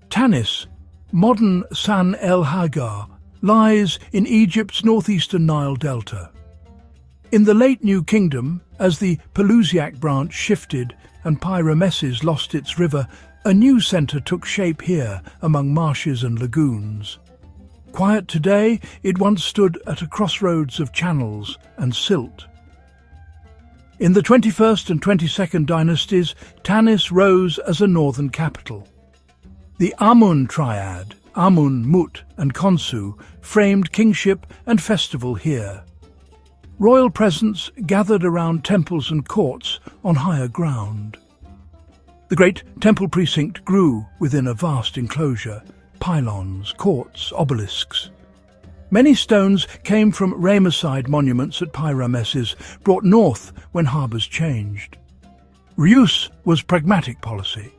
Tanis, modern San el-Hagar, lies in Egypt's northeastern Nile Delta. In the late New Kingdom, as the Pelusiac branch shifted and Pyrameses lost its river, a new centre took shape here among marshes and lagoons. Quiet today, it once stood at a crossroads of channels and silt. In the 21st and 22nd dynasties, Tanis rose as a northern capital. The Amun triad, Amun, Mut and Khonsu, framed kingship and festival here. Royal presence gathered around temples and courts on higher ground. The great temple precinct grew within a vast enclosure, pylons, courts, obelisks. Many stones came from Ramesside monuments at Pyrameses, brought north when harbours changed. Reuse was pragmatic policy,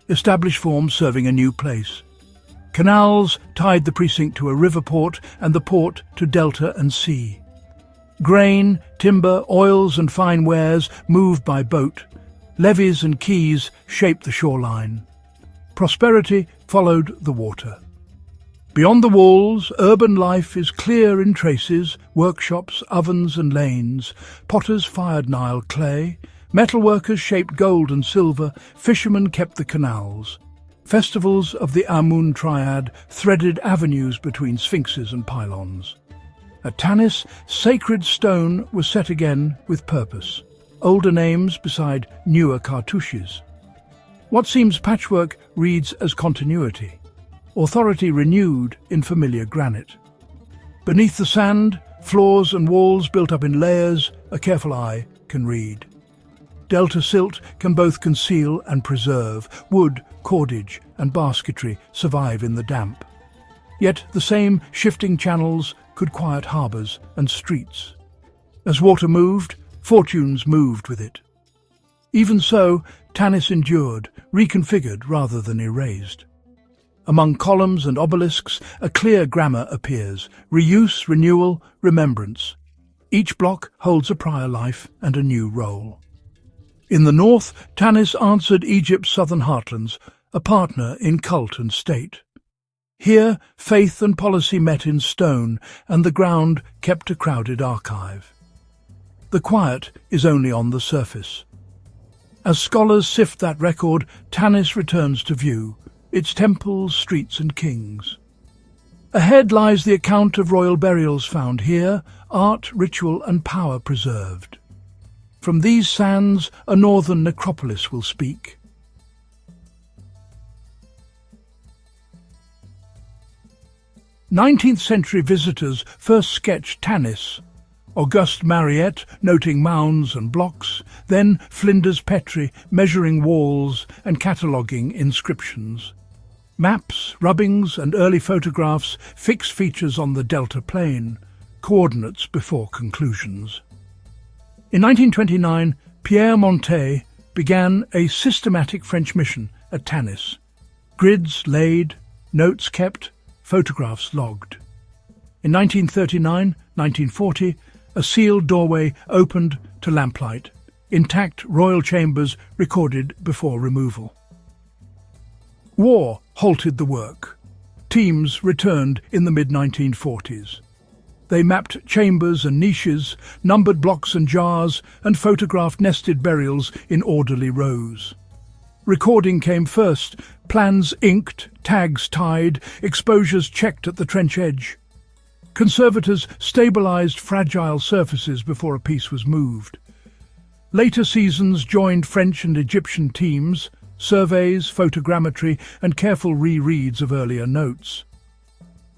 established forms serving a new place. Canals tied the precinct to a river port and the port to delta and sea. Grain, timber, oils and fine wares moved by boat. Levees and quays shaped the shoreline. Prosperity followed the water. Beyond the walls, urban life is clear in traces, workshops, ovens and lanes. Potters fired Nile clay. Metalworkers shaped gold and silver. Fishermen kept the canals. Festivals of the Amun triad threaded avenues between sphinxes and pylons. At Tanis, sacred stone was set again with purpose. Older names beside newer cartouches. What seems patchwork reads as continuity. Authority renewed in familiar granite. Beneath the sand, floors and walls built up in layers, a careful eye can read. Delta silt can both conceal and preserve. Wood, cordage and basketry survive in the damp. Yet the same shifting channels could quiet harbours and streets. As water moved, fortunes moved with it. Even so, Tanis endured, reconfigured rather than erased. Among columns and obelisks, a clear grammar appears: reuse, renewal, remembrance. Each block holds a prior life and a new role. In the north, Tanis answered Egypt's southern heartlands, a partner in cult and state. Here, faith and policy met in stone, and the ground kept a crowded archive. The quiet is only on the surface. As scholars sift that record, Tanis returns to view, its temples, streets and kings. Ahead lies the account of royal burials found here, art, ritual and power preserved. From these sands, a northern necropolis will speak. 19th century visitors first sketched Tanis. Auguste Mariette noting mounds and blocks, then Flinders Petrie measuring walls and cataloguing inscriptions. Maps, rubbings and early photographs fix features on the delta plain, coordinates before conclusions. In 1929, Pierre Montet began a systematic French mission at Tanis. Grids laid, notes kept, photographs logged. In 1939-1940, a sealed doorway opened to lamplight, intact royal chambers recorded before removal. War halted the work. Teams returned in the mid-1940s. They mapped chambers and niches, numbered blocks and jars, and photographed nested burials in orderly rows. Recording came first, plans inked, tags tied, exposures checked at the trench edge. Conservators stabilized fragile surfaces before a piece was moved. Later seasons joined French and Egyptian teams, surveys, photogrammetry, and careful rereads of earlier notes.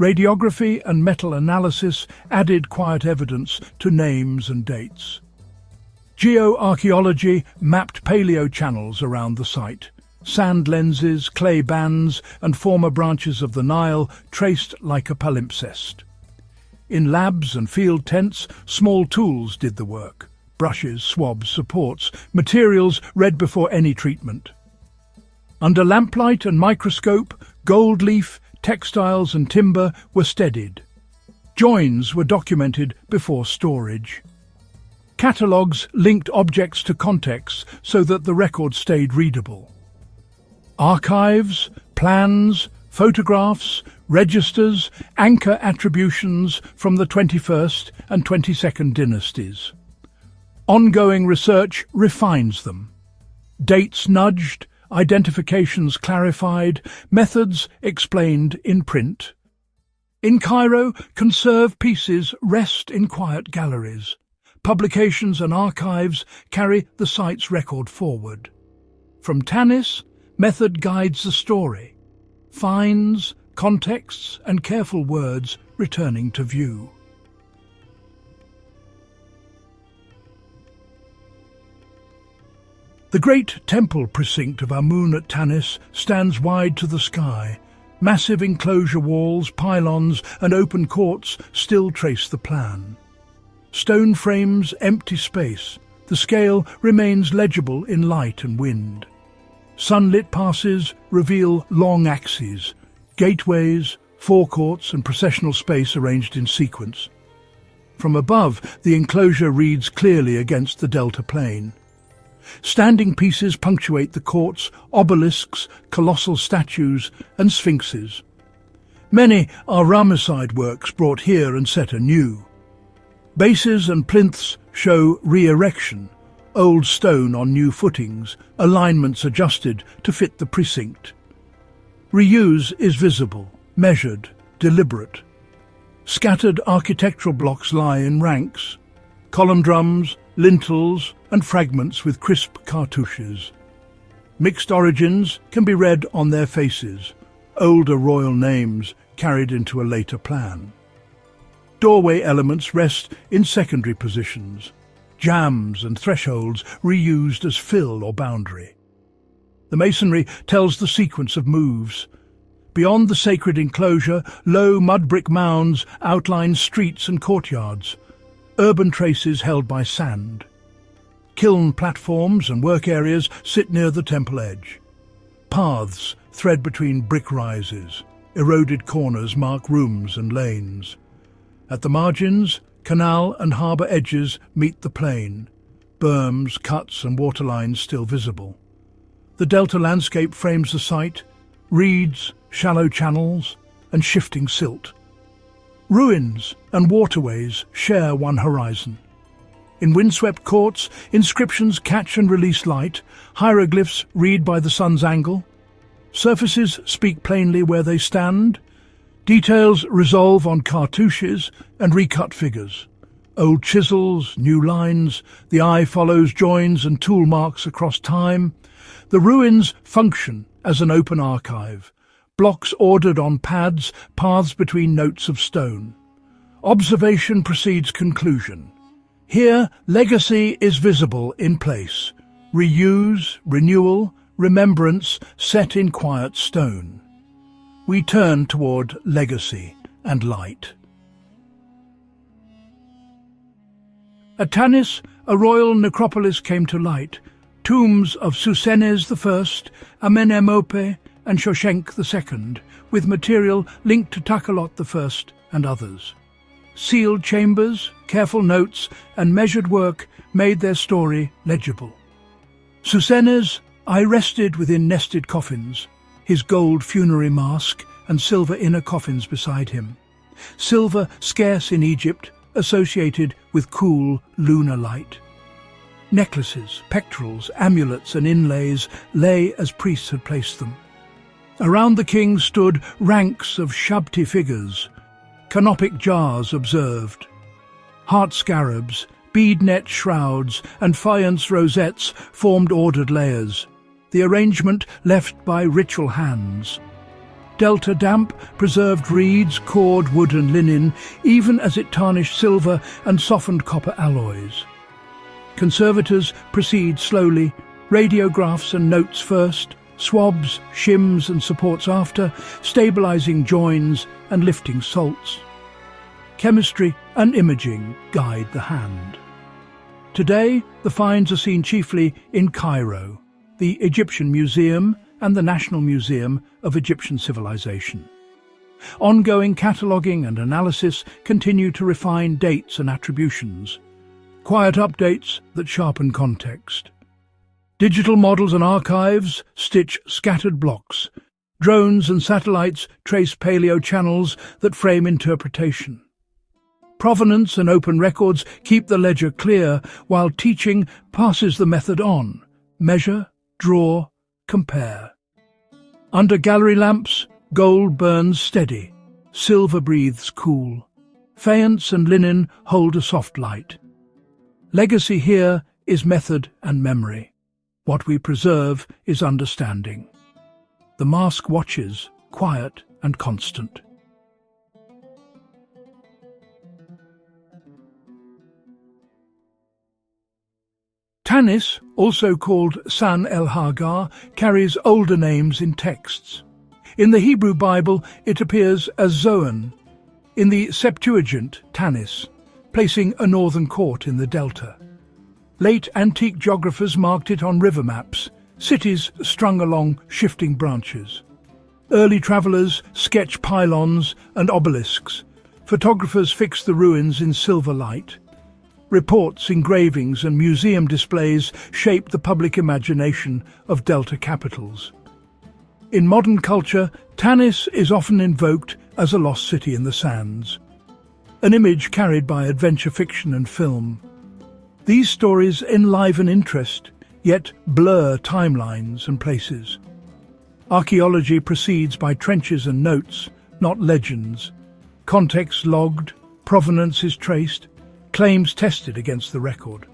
Radiography and metal analysis added quiet evidence to names and dates. Geoarchaeology mapped paleo-channels around the site. Sand lenses, clay bands, and former branches of the Nile traced like a palimpsest. In labs and field tents, small tools did the work. Brushes, swabs, supports, materials read before any treatment. Under lamplight and microscope, gold leaf, textiles and timber were steadied. Joins were documented before storage. Catalogues linked objects to contexts so that the record stayed readable. Archives, plans, photographs, registers, anchor attributions from the 21st and 22nd dynasties. Ongoing research refines them. Dates nudged, identifications clarified, methods explained in print. In Cairo, conserved pieces rest in quiet galleries. Publications and archives carry the site's record forward. From Tanis, method guides the story. Finds, contexts, and careful words returning to view. The great temple precinct of Amun at Tanis stands wide to the sky. Massive enclosure walls, pylons, and open courts still trace the plan. Stone frames empty space. The scale remains legible in light and wind. Sunlit passes reveal long axes, gateways, forecourts, and processional space arranged in sequence. From above, the enclosure reads clearly against the delta plain. Standing pieces punctuate the courts, obelisks, colossal statues, and sphinxes. Many are Ramesside works brought here and set anew. Bases and plinths show re-erection, old stone on new footings, alignments adjusted to fit the precinct. Reuse is visible, measured, deliberate. Scattered architectural blocks lie in ranks. Column drums, lintels, and fragments with crisp cartouches. Mixed origins can be read on their faces, older royal names carried into a later plan. Doorway elements rest in secondary positions, jambs and thresholds reused as fill or boundary. The masonry tells the sequence of moves. Beyond the sacred enclosure, low mud-brick mounds outline streets and courtyards, urban traces held by sand. Kiln platforms and work areas sit near the temple edge. Paths thread between brick rises. Eroded corners mark rooms and lanes. At the margins, canal and harbour edges meet the plain. Berms, cuts and waterlines still visible. The delta landscape frames the site, reeds, shallow channels and shifting silt. Ruins and waterways share one horizon. In windswept courts, inscriptions catch and release light, hieroglyphs read by the sun's angle. Surfaces speak plainly where they stand. Details resolve on cartouches and recut figures. Old chisels, new lines, the eye follows joins and tool marks across time. The ruins function as an open archive. Blocks ordered on pads, paths between notes of stone. Observation precedes conclusion. Here, legacy is visible in place. Reuse, renewal, remembrance set in quiet stone. We turn toward legacy and light. At Tanis, a royal necropolis came to light. Tombs of Psusennes I, Amenemope, and Shoshenq II, with material linked to Takalot I and others. Sealed chambers, careful notes, and measured work made their story legible. Psusennes I rested within nested coffins, his gold funerary mask and silver inner coffins beside him. Silver scarce in Egypt, associated with cool lunar light. Necklaces, pectorals, amulets and inlays lay as priests had placed them. Around the king stood ranks of shabti figures. Canopic jars observed. Heart scarabs, bead net shrouds and faience rosettes formed ordered layers, the arrangement left by ritual hands. Delta damp preserved reeds, cord, wood and linen, even as it tarnished silver and softened copper alloys. Conservators proceed slowly, radiographs and notes first, swabs, shims and supports after, stabilizing joins and lifting salts. Chemistry and imaging guide the hand. Today, the finds are seen chiefly in Cairo, the Egyptian Museum and the National Museum of Egyptian Civilization. Ongoing cataloguing and analysis continue to refine dates and attributions. Quiet updates that sharpen context. Digital models and archives stitch scattered blocks. Drones and satellites trace paleo-channels that frame interpretation. Provenance and open records keep the ledger clear, while teaching passes the method on. Measure, draw, compare. Under gallery lamps, gold burns steady, silver breathes cool. Faience and linen hold a soft light. Legacy here is method and memory. What we preserve is understanding. The mask watches, quiet and constant. Tanis, also called San el-Hagar, carries older names in texts. In the Hebrew Bible, it appears as Zoan. In the Septuagint, Tanis, placing a northern court in the Delta. Late antique geographers marked it on river maps, cities strung along shifting branches. Early travellers sketch pylons and obelisks. Photographers fix the ruins in silver light. Reports, engravings and museum displays shape the public imagination of Delta capitals. In modern culture, Tanis is often invoked as a lost city in the sands, an image carried by adventure fiction and film. These stories enliven interest, yet blur timelines and places. Archaeology proceeds by trenches and notes, not legends. Context logged, provenance is traced, claims tested against the record.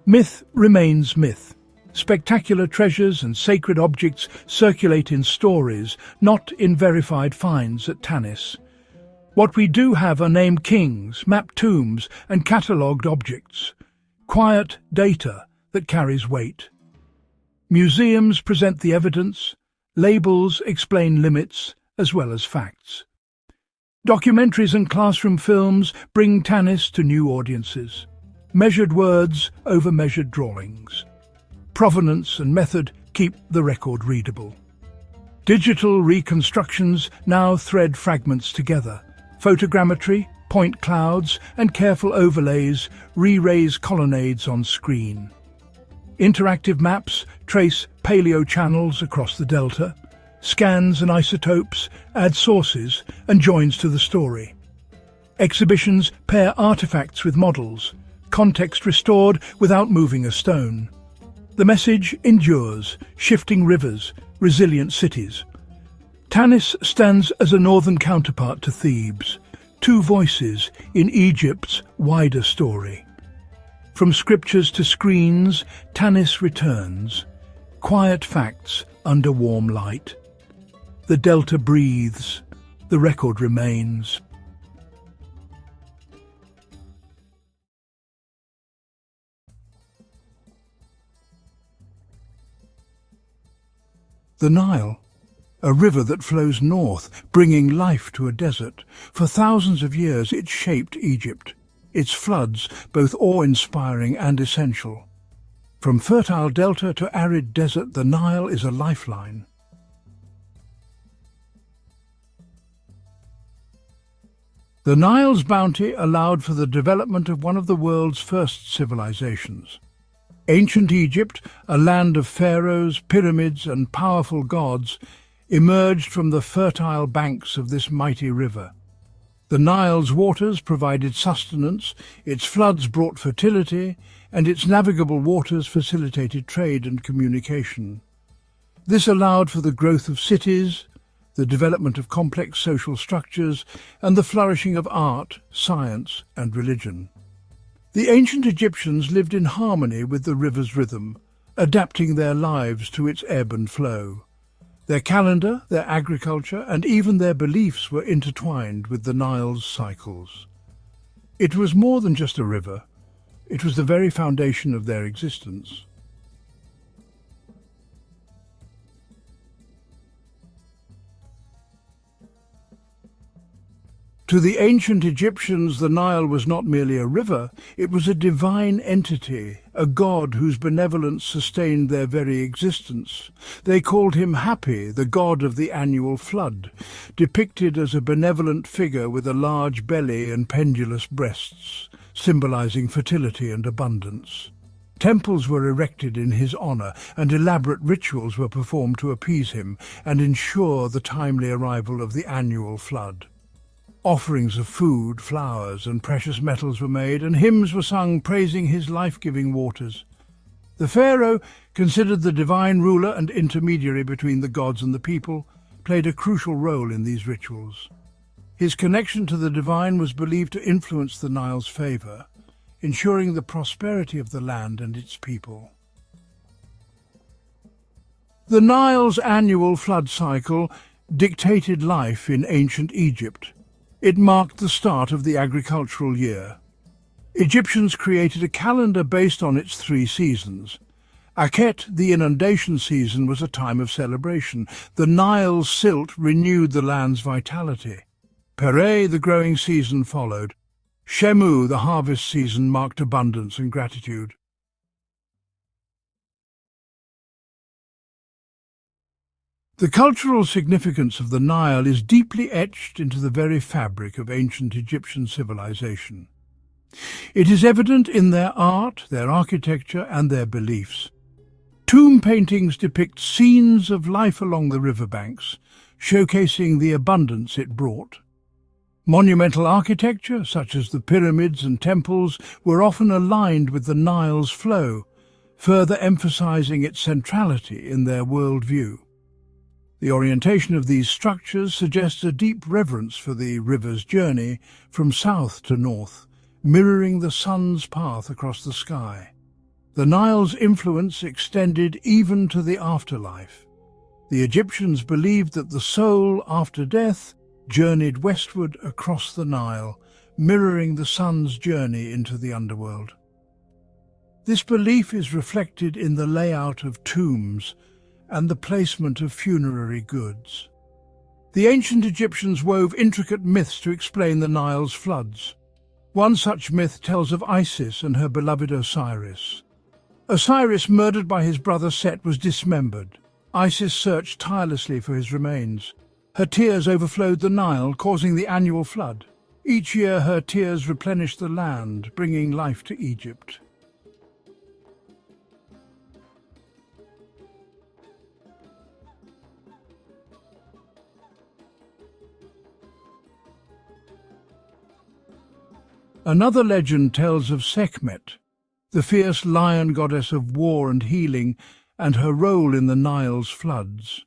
Myth remains myth. Spectacular treasures and sacred objects circulate in stories, not in verified finds at Tanis. What we do have are named kings, mapped tombs and catalogued objects. Quiet data that carries weight. Museums present the evidence, labels explain limits as well as facts. Documentaries and classroom films bring Tanis to new audiences. Measured words over measured drawings. Provenance and method keep the record readable. Digital reconstructions now thread fragments together. Photogrammetry, point clouds and careful overlays re-raise colonnades on screen. Interactive maps trace paleo-channels across the Delta. Scans and isotopes add sources and joins to the story. Exhibitions pair artifacts with models, context restored without moving a stone. The message endures, shifting rivers, resilient cities. Tanis stands as a northern counterpart to Thebes, two voices in Egypt's wider story. From scriptures to screens, Tanis returns. Quiet facts under warm light. The Delta breathes. The record remains. The Nile, a river that flows north, bringing life to a desert. For thousands of years it shaped Egypt, its floods both awe-inspiring and essential. From fertile delta to arid desert, the Nile is a lifeline. The Nile's bounty allowed for the development of one of the world's first civilizations. Ancient Egypt, a land of pharaohs, pyramids and powerful gods, emerged from the fertile banks of this mighty river. The Nile's waters provided sustenance, its floods brought fertility, and its navigable waters facilitated trade and communication. This allowed for the growth of cities, the development of complex social structures, and the flourishing of art, science, and religion. The ancient Egyptians lived in harmony with the river's rhythm, adapting their lives to its ebb and flow. Their calendar, their agriculture, and even their beliefs were intertwined with the Nile's cycles. It was more than just a river. It was the very foundation of their existence. To the ancient Egyptians, the Nile was not merely a river, it was a divine entity, a god whose benevolence sustained their very existence. They called him Hapi, the god of the annual flood, depicted as a benevolent figure with a large belly and pendulous breasts, symbolizing fertility and abundance. Temples were erected in his honor, and elaborate rituals were performed to appease him and ensure the timely arrival of the annual flood. Offerings of food, flowers, and precious metals were made, and hymns were sung praising his life-giving waters. The pharaoh, considered the divine ruler and intermediary between the gods and the people, played a crucial role in these rituals. His connection to the divine was believed to influence the Nile's favor, ensuring the prosperity of the land and its people. The Nile's annual flood cycle dictated life in ancient Egypt. It marked the start of the agricultural year. Egyptians created a calendar based on its 3 seasons. Akhet, the inundation season, was a time of celebration. The Nile's silt renewed the land's vitality. Pere, the growing season, followed. Shemu, the harvest season, marked abundance and gratitude. The cultural significance of the Nile is deeply etched into the very fabric of ancient Egyptian civilization. It is evident in their art, their architecture, and their beliefs. Tomb paintings depict scenes of life along the riverbanks, showcasing the abundance it brought. Monumental architecture, such as the pyramids and temples, were often aligned with the Nile's flow, further emphasizing its centrality in their worldview. The orientation of these structures suggests a deep reverence for the river's journey from south to north, mirroring the sun's path across the sky. The Nile's influence extended even to the afterlife. The Egyptians believed that the soul, after death, journeyed westward across the Nile, mirroring the sun's journey into the underworld. This belief is reflected in the layout of tombs and the placement of funerary goods. The ancient Egyptians wove intricate myths to explain the Nile's floods. One such myth tells of Isis and her beloved Osiris. Osiris, murdered by his brother Set, was dismembered. Isis searched tirelessly for his remains. Her tears overflowed the Nile, causing the annual flood. Each year her tears replenished the land, bringing life to Egypt. Another legend tells of Sekhmet, the fierce lion goddess of war and healing, and her role in the Nile's floods.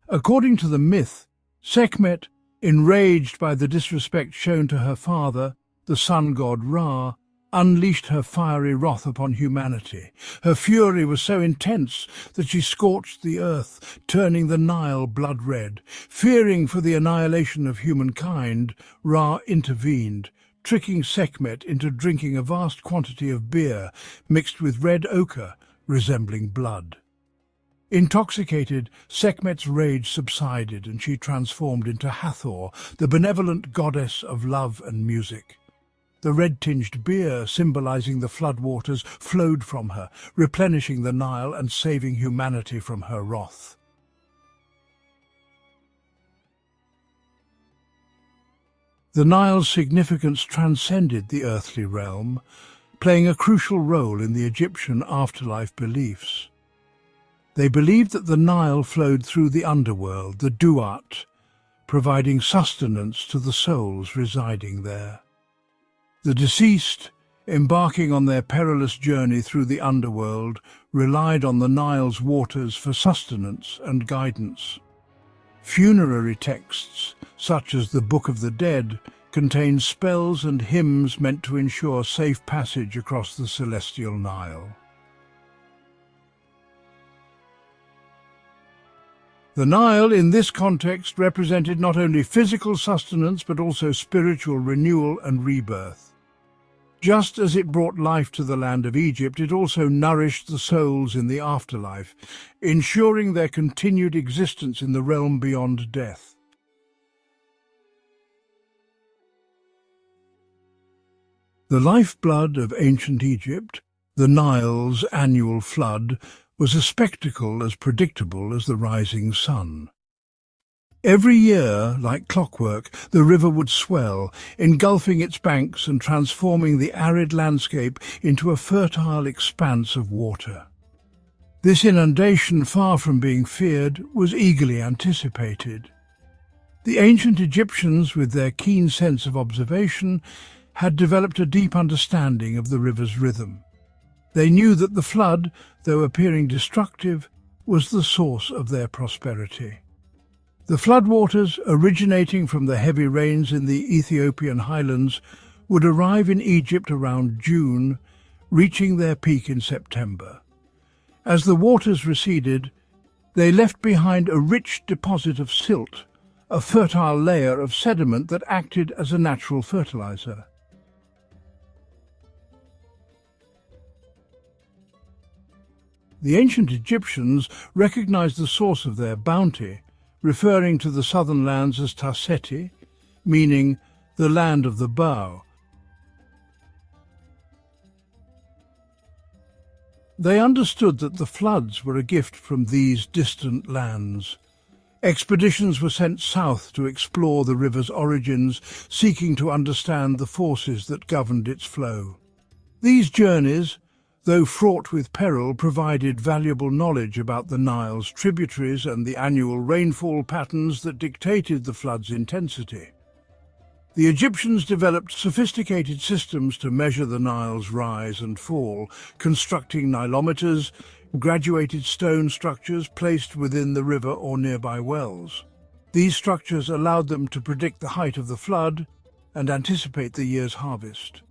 According to the myth, Sekhmet, enraged by the disrespect shown to her father, the sun god Ra, unleashed her fiery wrath upon humanity. Her fury was so intense that she scorched the earth, turning the Nile blood-red. Fearing for the annihilation of humankind, Ra intervened, tricking Sekhmet into drinking a vast quantity of beer mixed with red ochre, resembling blood. Intoxicated, Sekhmet's rage subsided and she transformed into Hathor, the benevolent goddess of love and music. The red-tinged beer, symbolizing the floodwaters, flowed from her, replenishing the Nile and saving humanity from her wrath. The Nile's significance transcended the earthly realm, playing a crucial role in the Egyptian afterlife beliefs. They believed that the Nile flowed through the underworld, the Duat, providing sustenance to the souls residing there. The deceased, embarking on their perilous journey through the underworld, relied on the Nile's waters for sustenance and guidance. Funerary texts, such as the Book of the Dead, contain spells and hymns meant to ensure safe passage across the celestial Nile. The Nile, in this context, represented not only physical sustenance but also spiritual renewal and rebirth. Just as it brought life to the land of Egypt, it also nourished the souls in the afterlife, ensuring their continued existence in the realm beyond death. The lifeblood of ancient Egypt, the Nile's annual flood, was a spectacle as predictable as the rising sun. Every year, like clockwork, the river would swell, engulfing its banks and transforming the arid landscape into a fertile expanse of water. This inundation, far from being feared, was eagerly anticipated. The ancient Egyptians, with their keen sense of observation, had developed a deep understanding of the river's rhythm. They knew that the flood, though appearing destructive, was the source of their prosperity. The floodwaters, originating from the heavy rains in the Ethiopian highlands, would arrive in Egypt around June, reaching their peak in September. As the waters receded, they left behind a rich deposit of silt, a fertile layer of sediment that acted as a natural fertilizer. The ancient Egyptians recognized the source of their bounty, referring to the southern lands as Taseti, meaning the land of the bow. They understood that the floods were a gift from these distant lands. Expeditions were sent south to explore the river's origins, seeking to understand the forces that governed its flow. These journeys, though fraught with peril, provided valuable knowledge about the Nile's tributaries and the annual rainfall patterns that dictated the flood's intensity. The Egyptians developed sophisticated systems to measure the Nile's rise and fall, constructing nilometers, graduated stone structures placed within the river or nearby wells. These structures allowed them to predict the height of the flood and anticipate the year's harvest.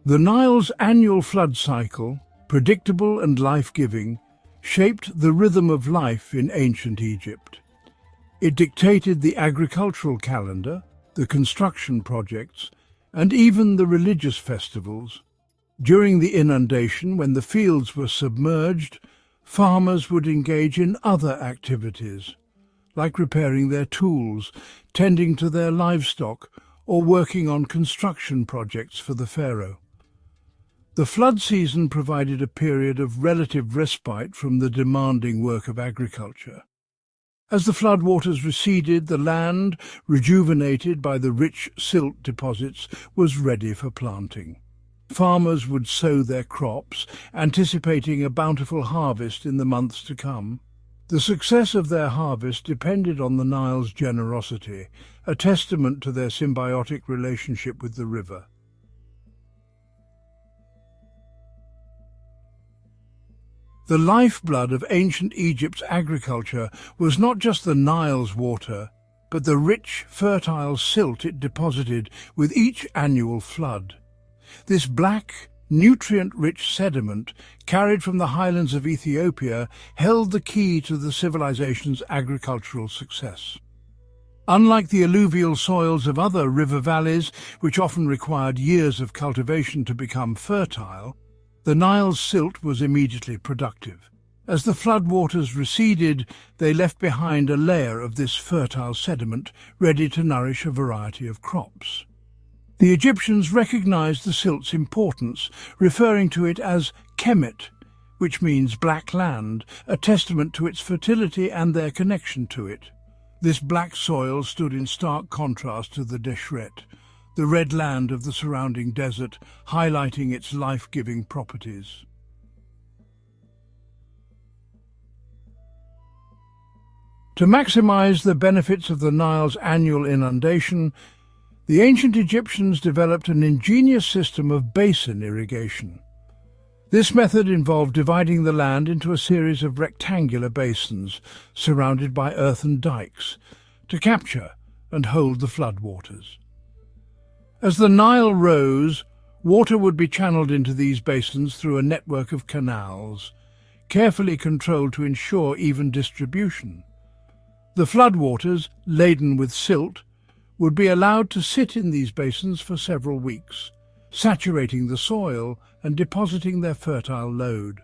The Nile's annual flood cycle, predictable and life-giving, shaped the rhythm of life in ancient Egypt. It dictated the agricultural calendar, the construction projects, and even the religious festivals. During the inundation, when the fields were submerged, farmers would engage in other activities, like repairing their tools, tending to their livestock, or working on construction projects for the pharaoh. The flood season provided a period of relative respite from the demanding work of agriculture. As the floodwaters receded, the land, rejuvenated by the rich silt deposits, was ready for planting. Farmers would sow their crops, anticipating a bountiful harvest in the months to come. The success of their harvest depended on the Nile's generosity, a testament to their symbiotic relationship with the river. The lifeblood of ancient Egypt's agriculture was not just the Nile's water, but the rich, fertile silt it deposited with each annual flood. This black, nutrient-rich sediment, carried from the highlands of Ethiopia, held the key to the civilization's agricultural success. Unlike the alluvial soils of other river valleys, which often required years of cultivation to become fertile, the Nile's silt was immediately productive. As the floodwaters receded, they left behind a layer of this fertile sediment, ready to nourish a variety of crops. The Egyptians recognized the silt's importance, referring to it as Kemet, which means black land, a testament to its fertility and their connection to it. This black soil stood in stark contrast to the Deshret, the red land of the surrounding desert, highlighting its life-giving properties. To maximize the benefits of the Nile's annual inundation, the ancient Egyptians developed an ingenious system of basin irrigation. This method involved dividing the land into a series of rectangular basins, surrounded by earthen dikes, to capture and hold the floodwaters. As the Nile rose, water would be channeled into these basins through a network of canals, carefully controlled to ensure even distribution. The floodwaters, laden with silt, would be allowed to sit in these basins for several weeks, saturating the soil and depositing their fertile load.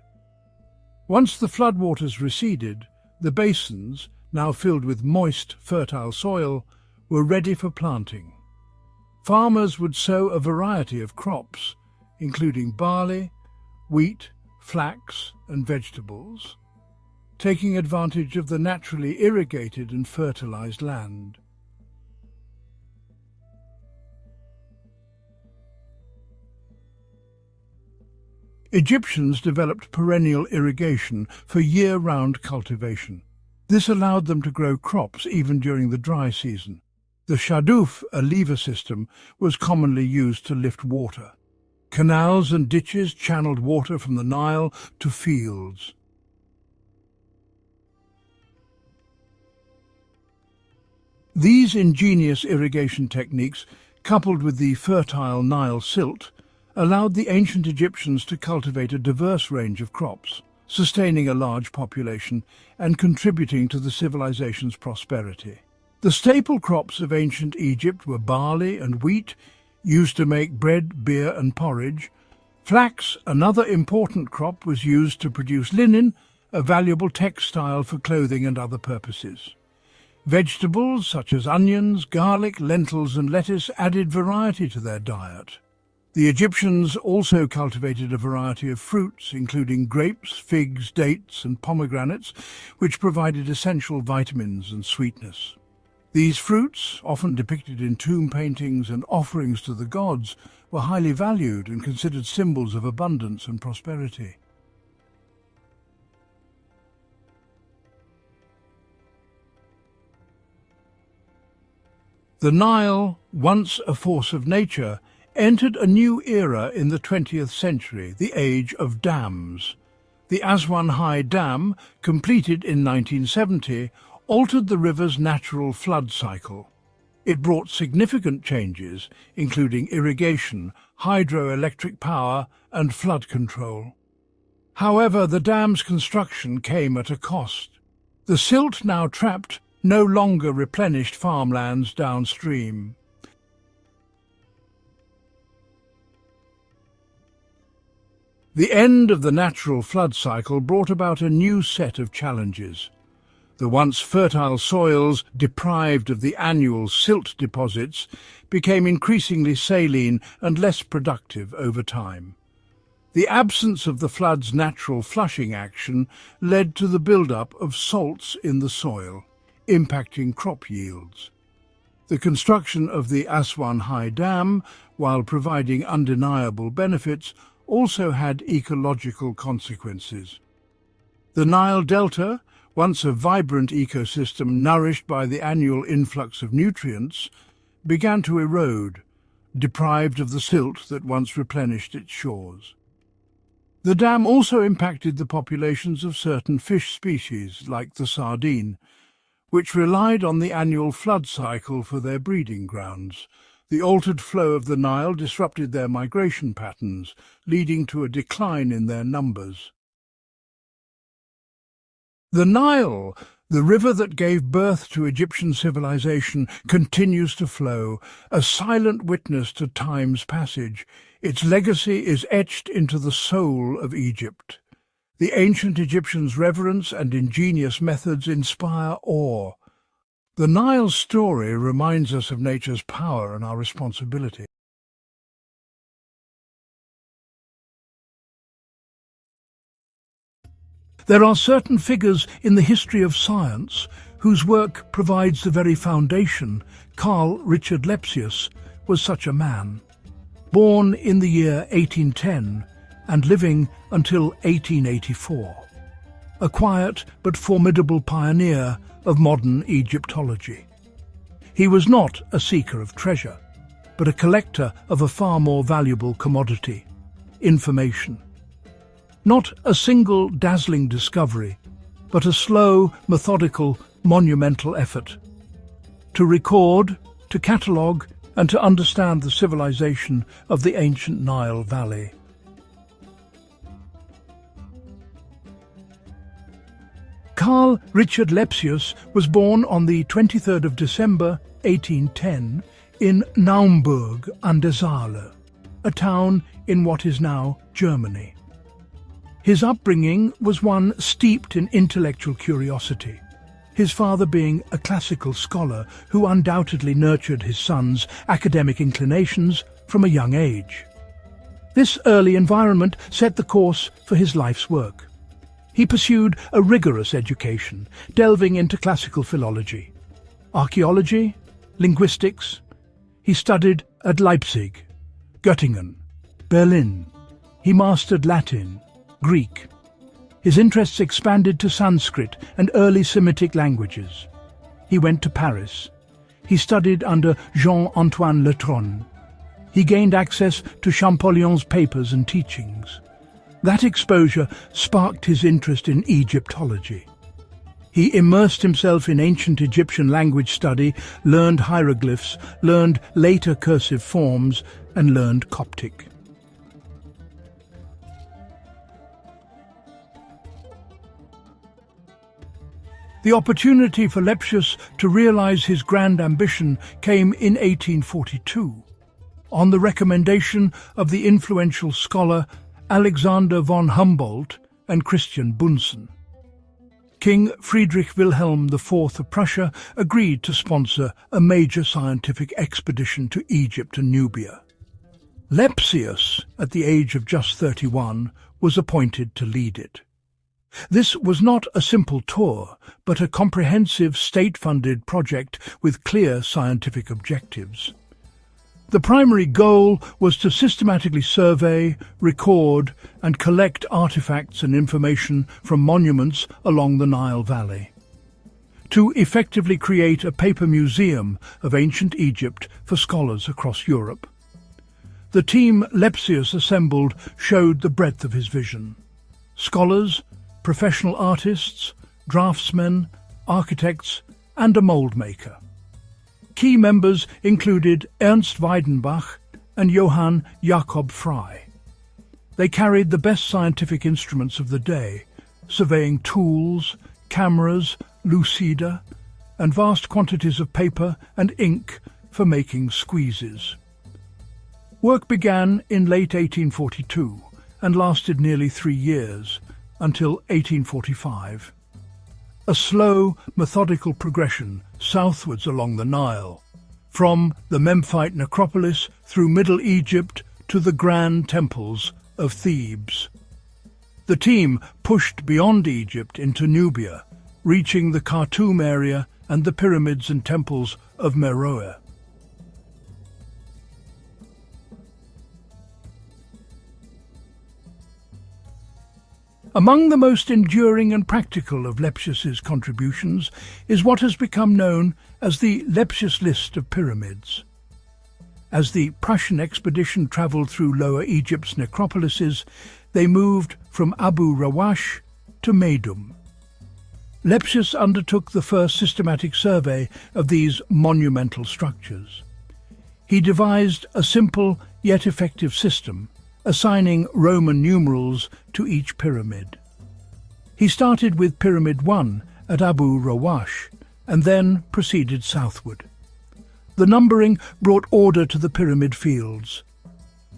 Once the floodwaters receded, the basins, now filled with moist, fertile soil, were ready for planting. Farmers would sow a variety of crops, including barley, wheat, flax, and vegetables. taking advantage of the naturally irrigated and fertilized land. Egyptians developed perennial irrigation for year-round cultivation. This allowed them to grow crops even during the dry season. The shaduf, a lever system, was commonly used to lift water. Canals and ditches channeled water from the Nile to fields. These ingenious irrigation techniques, coupled with the fertile Nile silt, allowed the ancient Egyptians to cultivate a diverse range of crops, sustaining a large population and contributing to the civilization's prosperity. The staple crops of ancient Egypt were barley and wheat, used to make bread, beer and porridge. Flax, another important crop, was used to produce linen, a valuable textile for clothing and other purposes. Vegetables such as onions, garlic, lentils and lettuce added variety to their diet. The Egyptians also cultivated a variety of fruits, including grapes, figs, dates and pomegranates, which provided essential vitamins and sweetness. These fruits, often depicted in tomb paintings and offerings to the gods, were highly valued and considered symbols of abundance and prosperity. The Nile, once a force of nature, entered a new era in the 20th century, the age of dams. The Aswan High Dam, completed in 1970, altered the river's natural flood cycle. It brought significant changes, including irrigation, hydroelectric power and flood control. However, the dam's construction came at a cost. The silt now trapped no longer replenished farmlands downstream. The end of the natural flood cycle brought about a new set of challenges. The once fertile soils, deprived of the annual silt deposits, became increasingly saline and less productive over time. The absence of the flood's natural flushing action led to the build-up of salts in the soil, impacting crop yields. The construction of the Aswan High Dam, while providing undeniable benefits, also had ecological consequences. The Nile Delta, once a vibrant ecosystem nourished by the annual influx of nutrients, began to erode, deprived of the silt that once replenished its shores. The dam also impacted the populations of certain fish species, like the sardine, which relied on the annual flood cycle for their breeding grounds. The altered flow of the Nile disrupted their migration patterns, leading to a decline in their numbers. The Nile, the river that gave birth to Egyptian civilization, continues to flow, a silent witness to time's passage. Its legacy is etched into the soul of Egypt. The ancient Egyptians' reverence and ingenious methods inspire awe. The Nile's story reminds us of nature's power and our responsibility. There are certain figures in the history of science whose work provides the very foundation. Carl Richard Lepsius was such a man. Born in the year 1810 and living until 1884. A quiet but formidable pioneer of modern Egyptology. He was not a seeker of treasure, but a collector of a far more valuable commodity, information. Not a single dazzling discovery, but a slow, methodical, monumental effort to record, to catalogue, and to understand the civilization of the ancient Nile Valley. Carl Richard Lepsius was born on the 23rd of December 1810 in Naumburg an der Saale, a town in what is now Germany. His upbringing was one steeped in intellectual curiosity, his father being a classical scholar who undoubtedly nurtured his son's academic inclinations from a young age. This early environment set the course for his life's work. He pursued a rigorous education, delving into classical philology, archaeology, linguistics. He studied at Leipzig, Göttingen, Berlin. He mastered Latin, Greek. His interests expanded to Sanskrit and early Semitic languages. He went to Paris. He studied under Jean-Antoine Letronne. He gained access to Champollion's papers and teachings. That exposure sparked his interest in Egyptology. He immersed himself in ancient Egyptian language study, learned hieroglyphs, learned later cursive forms, and learned Coptic. The opportunity for Lepsius to realize his grand ambition came in 1842, on the recommendation of the influential scholar Alexander von Humboldt and Christian Bunsen. King Friedrich Wilhelm IV of Prussia agreed to sponsor a major scientific expedition to Egypt and Nubia. Lepsius, at the age of just 31, was appointed to lead it. This was not a simple tour, but a comprehensive state-funded project with clear scientific objectives. The primary goal was to systematically survey, record, and collect artifacts and information from monuments along the Nile Valley, to effectively create a paper museum of ancient Egypt for scholars across Europe. The team Lepsius assembled showed the breadth of his vision. Scholars, professional artists, draftsmen, architects, and a mold maker. Key members included Ernst Weidenbach and Johann Jakob Frey. They carried the best scientific instruments of the day, surveying tools, cameras, lucida, and vast quantities of paper and ink for making squeezes. Work began in late 1842 and lasted nearly 3 years, until 1845. A slow, methodical progression southwards along the Nile, from the Memphite necropolis through Middle Egypt to the grand temples of Thebes. The team pushed beyond Egypt into Nubia, reaching the Khartoum area and the pyramids and temples of Meroe. Among the most enduring and practical of Lepsius's contributions is what has become known as the Lepsius list of pyramids. As the Prussian expedition travelled through Lower Egypt's necropolises, they moved from Abu Rawash to Meidum. Lepsius undertook the first systematic survey of these monumental structures. He devised a simple yet effective system, assigning Roman numerals to each pyramid. He started with Pyramid 1 at Abu Rawash and then proceeded southward. The numbering brought order to the pyramid fields.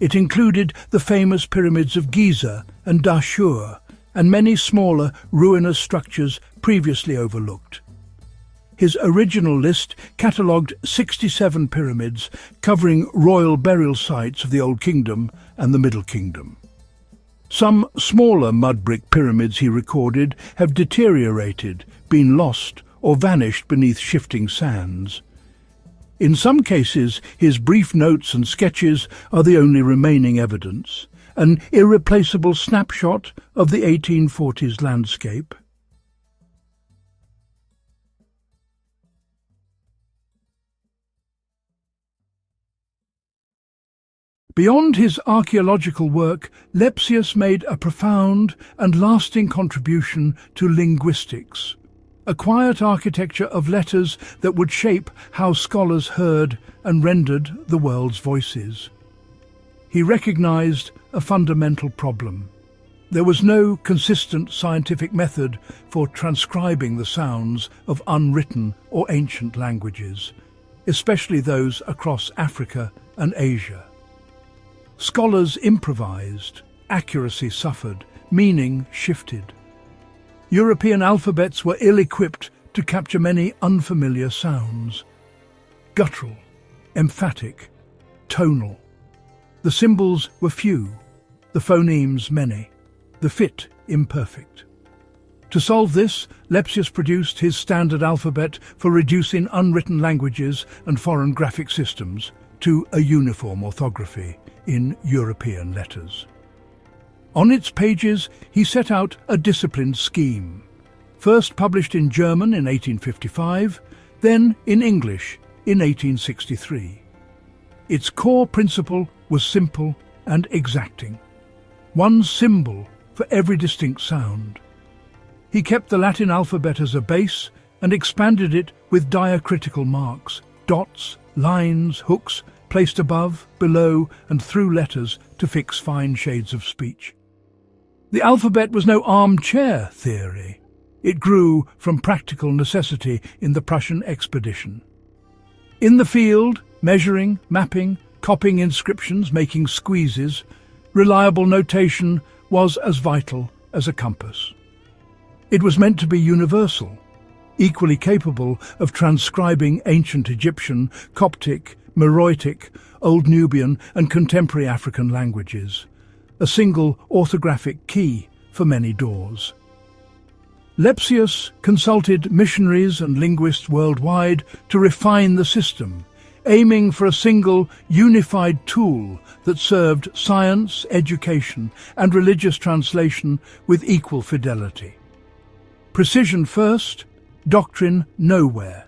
It included the famous pyramids of Giza and Dashur and many smaller ruinous structures previously overlooked. His original list catalogued 67 pyramids covering royal burial sites of the Old Kingdom and the Middle Kingdom. Some smaller mud brick pyramids he recorded have deteriorated, been lost, or vanished beneath shifting sands. In some cases, his brief notes and sketches are the only remaining evidence, an irreplaceable snapshot of the 1840s landscape. Beyond his archaeological work, Lepsius made a profound and lasting contribution to linguistics, a quiet architecture of letters that would shape how scholars heard and rendered the world's voices. He recognized a fundamental problem. There was no consistent scientific method for transcribing the sounds of unwritten or ancient languages, especially those across Africa and Asia. Scholars improvised, accuracy suffered, meaning shifted. European alphabets were ill-equipped to capture many unfamiliar sounds. Guttural, emphatic, tonal. The symbols were few, the phonemes many, the fit imperfect. To solve this, Lepsius produced his standard alphabet for reducing unwritten languages and foreign graphic systems to a uniform orthography in European letters. On its pages, he set out a disciplined scheme, first published in German in 1855, then in English in 1863. Its core principle was simple and exacting: one symbol for every distinct sound. He kept the Latin alphabet as a base and expanded it with diacritical marks, dots, lines, hooks, placed above, below, and through letters to fix fine shades of speech. The alphabet was no armchair theory. It grew from practical necessity in the Prussian expedition. In the field, measuring, mapping, copying inscriptions, making squeezes, reliable notation was as vital as a compass. It was meant to be universal, equally capable of transcribing ancient Egyptian, Coptic, Meroitic, Old Nubian and contemporary African languages, a single orthographic key for many doors. Lepsius consulted missionaries and linguists worldwide to refine the system, aiming for a single, unified tool that served science, education, and religious translation with equal fidelity. Precision first, doctrine nowhere.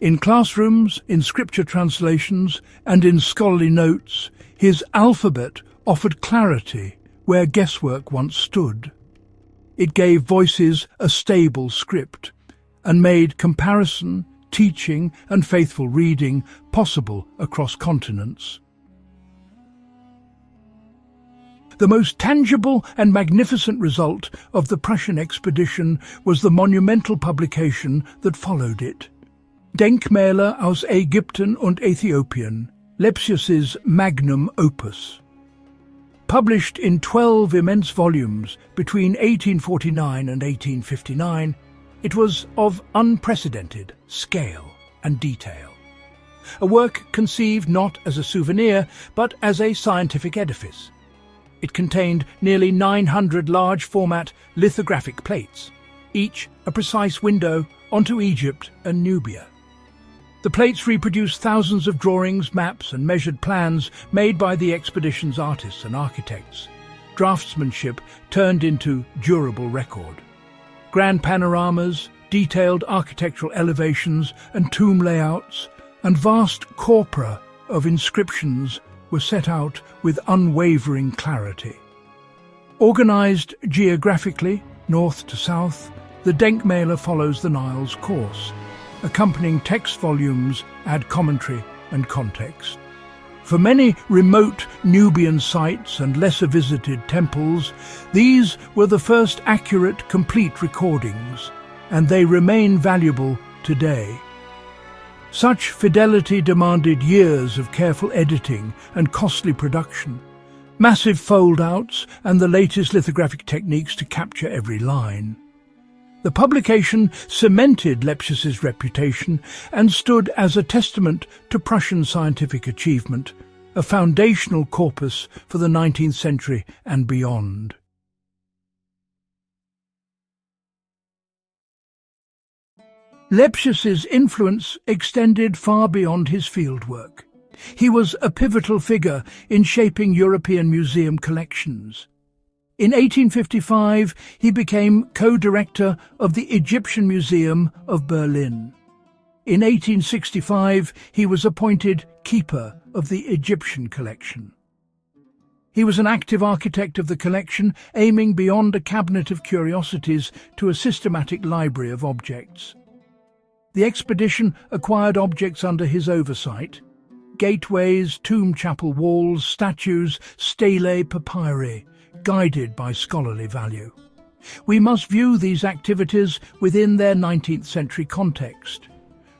In classrooms, in scripture translations, and in scholarly notes, his alphabet offered clarity where guesswork once stood. It gave voices a stable script and made comparison, teaching, and faithful reading possible across continents. The most tangible and magnificent result of the Prussian expedition was the monumental publication that followed it. Denkmäler aus Ägypten und Äthiopien, Lepsius's magnum opus. Published in 12 immense volumes between 1849 and 1859, it was of unprecedented scale and detail. A work conceived not as a souvenir, but as a scientific edifice. It contained nearly 900 large-format lithographic plates, each a precise window onto Egypt and Nubia. The plates reproduced thousands of drawings, maps and measured plans made by the expedition's artists and architects. Draftsmanship turned into durable record. Grand panoramas, detailed architectural elevations and tomb layouts, and vast corpora of inscriptions were set out with unwavering clarity. Organized geographically, north to south, the Denkmäler follows the Nile's course. Accompanying text volumes add commentary and context. For many remote Nubian sites and lesser visited temples, these were the first accurate, complete recordings, and they remain valuable today. Such fidelity demanded years of careful editing and costly production, massive fold-outs and the latest lithographic techniques to capture every line. The publication cemented Lepsius's reputation and stood as a testament to Prussian scientific achievement, a foundational corpus for the 19th century and beyond. Lepsius's influence extended far beyond his fieldwork. He was a pivotal figure in shaping European museum collections. In 1855, he became co-director of the Egyptian Museum of Berlin. In 1865, he was appointed keeper of the Egyptian collection. He was an active architect of the collection, aiming beyond a cabinet of curiosities to a systematic library of objects. The expedition acquired objects under his oversight: gateways, tomb chapel walls, statues, stelae, papyri, guided by scholarly value. We must view these activities within their 19th century context.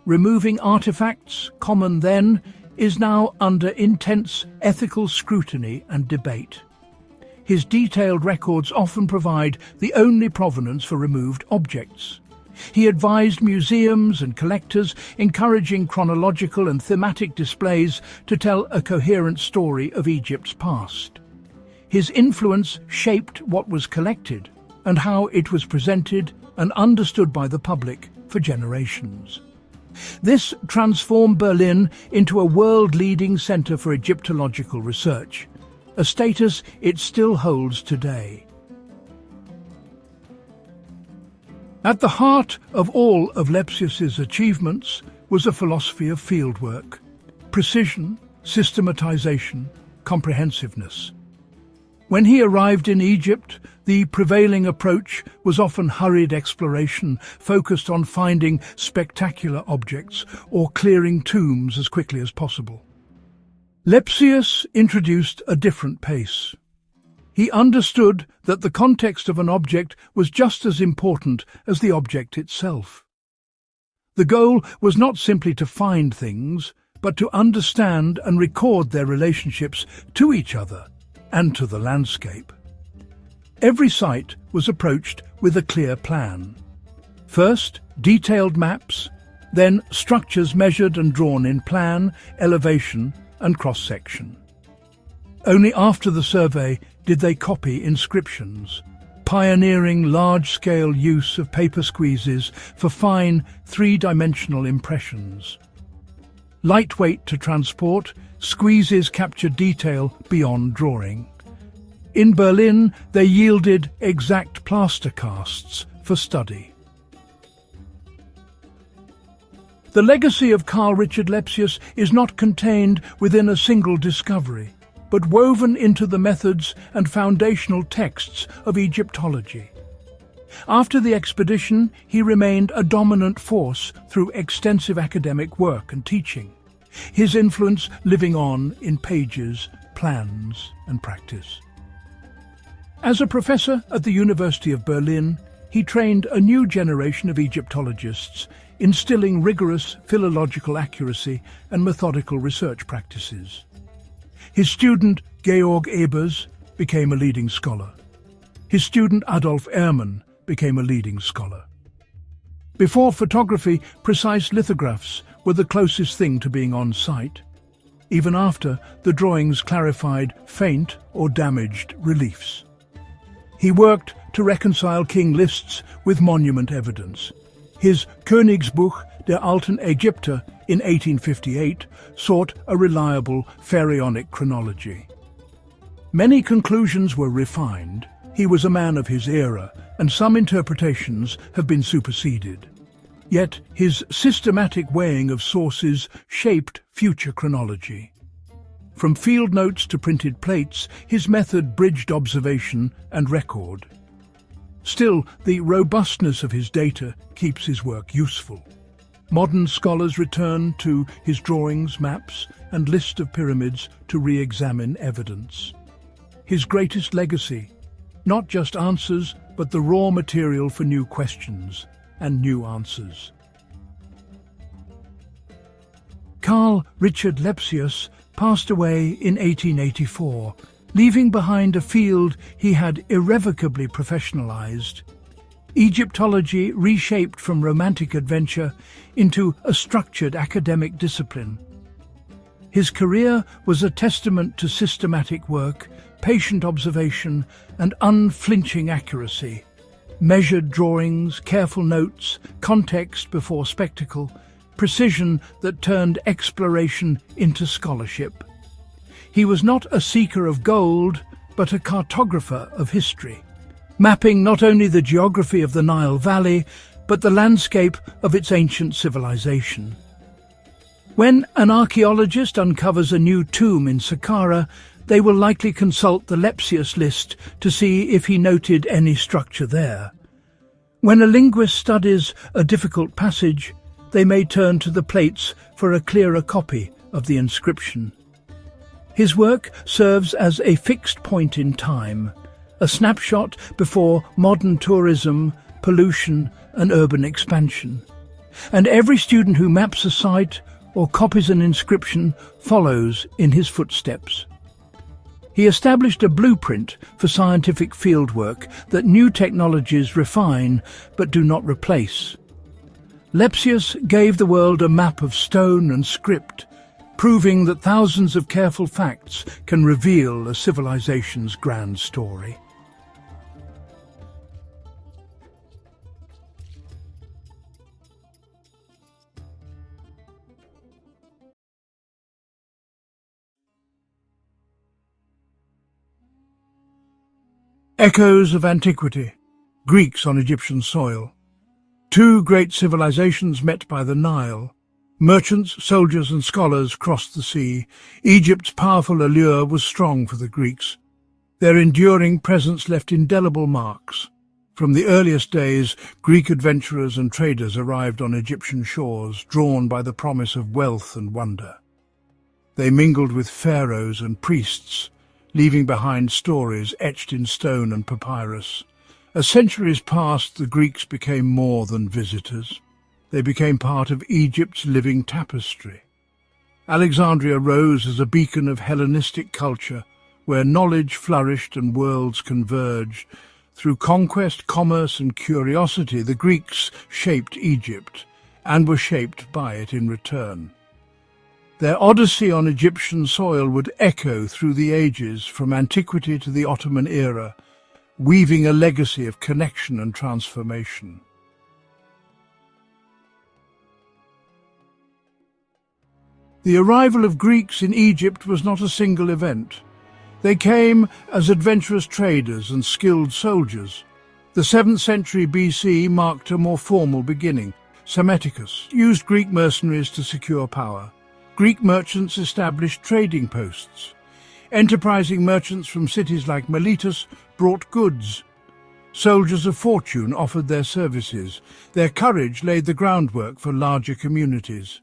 Removing artifacts, common then, is now under intense ethical scrutiny and debate. His detailed records often provide the only provenance for removed objects. He advised museums and collectors, encouraging chronological and thematic displays to tell a coherent story of Egypt's past. His influence shaped what was collected, and how it was presented and understood by the public for generations. This transformed Berlin into a world-leading centre for Egyptological research, a status it still holds today. At the heart of all of Lepsius's achievements was a philosophy of fieldwork, precision, systematization, comprehensiveness. When he arrived in Egypt, the prevailing approach was often hurried exploration, focused on finding spectacular objects or clearing tombs as quickly as possible. Lepsius introduced a different pace. He understood that the context of an object was just as important as the object itself. The goal was not simply to find things, but to understand and record their relationships to each other and to the landscape. Every site was approached with a clear plan. First, detailed maps, then structures measured and drawn in plan, elevation, and cross-section. Only after the survey did they copy inscriptions, pioneering large-scale use of paper squeezes for fine, three-dimensional impressions. Lightweight to transport, squeezes captured detail beyond drawing. In Berlin, they yielded exact plaster casts for study. The legacy of Carl Richard Lepsius is not contained within a single discovery, but woven into the methods and foundational texts of Egyptology. After the expedition, he remained a dominant force through extensive academic work and teaching, his influence living on in pages, plans, and practice. As a professor at the University of Berlin, he trained a new generation of Egyptologists, instilling rigorous philological accuracy and methodical research practices. His student, Georg Ebers, became a leading scholar. His student, Adolf Ehrmann, became a leading scholar. Before photography, precise lithographs were the closest thing to being on site. Even after, the drawings clarified faint or damaged reliefs. He worked to reconcile king lists with monument evidence. His Königsbuch der alten Ägypter in 1858 sought a reliable pharaonic chronology. Many conclusions were refined. He was a man of his era, and some interpretations have been superseded. Yet his systematic weighing of sources shaped future chronology. From field notes to printed plates, his method bridged observation and record. Still, the robustness of his data keeps his work useful. Modern scholars return to his drawings, maps, and list of pyramids to re-examine evidence. His greatest legacy, not just answers, but the raw material for new questions and new answers. Carl Richard Lepsius passed away in 1884, leaving behind a field he had irrevocably professionalized. Egyptology reshaped from romantic adventure into a structured academic discipline. His career was a testament to systematic work, patient observation, and unflinching accuracy. Measured drawings, careful notes, context before spectacle, precision that turned exploration into scholarship. He was not a seeker of gold, but a cartographer of history, mapping not only the geography of the Nile Valley, but the landscape of its ancient civilization. When an archaeologist uncovers a new tomb in Saqqara, they will likely consult the Lepsius list to see if he noted any structure there. When a linguist studies a difficult passage, they may turn to the plates for a clearer copy of the inscription. His work serves as a fixed point in time, a snapshot before modern tourism, pollution, and urban expansion. And every student who maps a site or copies an inscription follows in his footsteps. He established a blueprint for scientific fieldwork that new technologies refine but do not replace. Lepsius gave the world a map of stone and script, proving that thousands of careful facts can reveal a civilization's grand story. Echoes of antiquity, Greeks on Egyptian soil. Two great civilizations met by the Nile. Merchants, soldiers and scholars crossed the sea. Egypt's powerful allure was strong for the Greeks. Their enduring presence left indelible marks. From the earliest days, Greek adventurers and traders arrived on Egyptian shores, drawn by the promise of wealth and wonder. They mingled with pharaohs and priests, leaving behind stories etched in stone and papyrus. As centuries passed, the Greeks became more than visitors. They became part of Egypt's living tapestry. Alexandria rose as a beacon of Hellenistic culture, where knowledge flourished and worlds converged. Through conquest, commerce and curiosity, the Greeks shaped Egypt, and were shaped by it in return. Their odyssey on Egyptian soil would echo through the ages, from antiquity to the Ottoman era, weaving a legacy of connection and transformation. The arrival of Greeks in Egypt was not a single event. They came as adventurous traders and skilled soldiers. The 7th century BC marked a more formal beginning. Psammetichus used Greek mercenaries to secure power. Greek merchants established trading posts. Enterprising merchants from cities like Miletus brought goods. Soldiers of fortune offered their services. Their courage laid the groundwork for larger communities.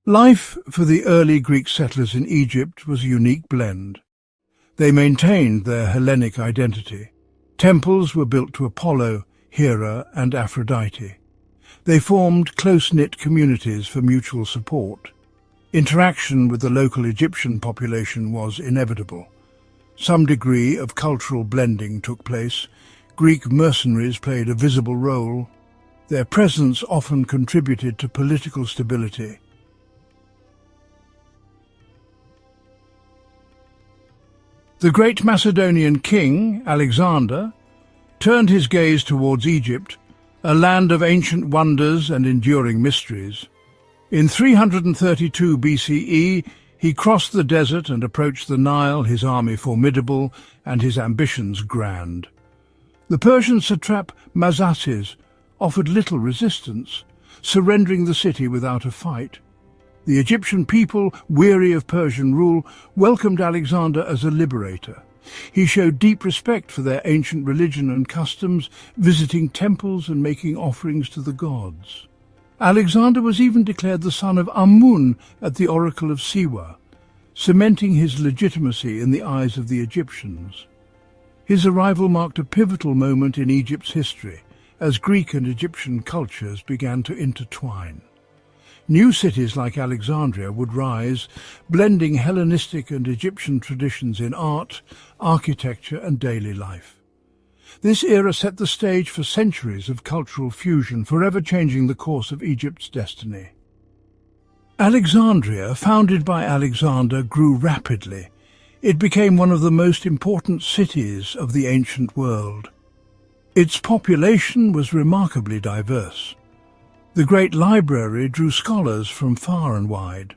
Life for the early Greek settlers in Egypt was a unique blend. They maintained their Hellenic identity. Temples were built to Apollo, Hera and Aphrodite. They formed close-knit communities for mutual support. Interaction with the local Egyptian population was inevitable. Some degree of cultural blending took place. Greek mercenaries played a visible role. Their presence often contributed to political stability. The great Macedonian king, Alexander, turned his gaze towards Egypt, a land of ancient wonders and enduring mysteries. In 332 BCE, he crossed the desert and approached the Nile, his army formidable and his ambitions grand. The Persian satrap Mazaces offered little resistance, surrendering the city without a fight. The Egyptian people, weary of Persian rule, welcomed Alexander as a liberator. He showed deep respect for their ancient religion and customs, visiting temples and making offerings to the gods. Alexander was even declared the son of Amun at the oracle of Siwa, cementing his legitimacy in the eyes of the Egyptians. His arrival marked a pivotal moment in Egypt's history, as Greek and Egyptian cultures began to intertwine. New cities like Alexandria would rise, blending Hellenistic and Egyptian traditions in art, architecture and daily life. This era set the stage for centuries of cultural fusion, forever changing the course of Egypt's destiny. Alexandria, founded by Alexander, grew rapidly. It became one of the most important cities of the ancient world. Its population was remarkably diverse. The great library drew scholars from far and wide.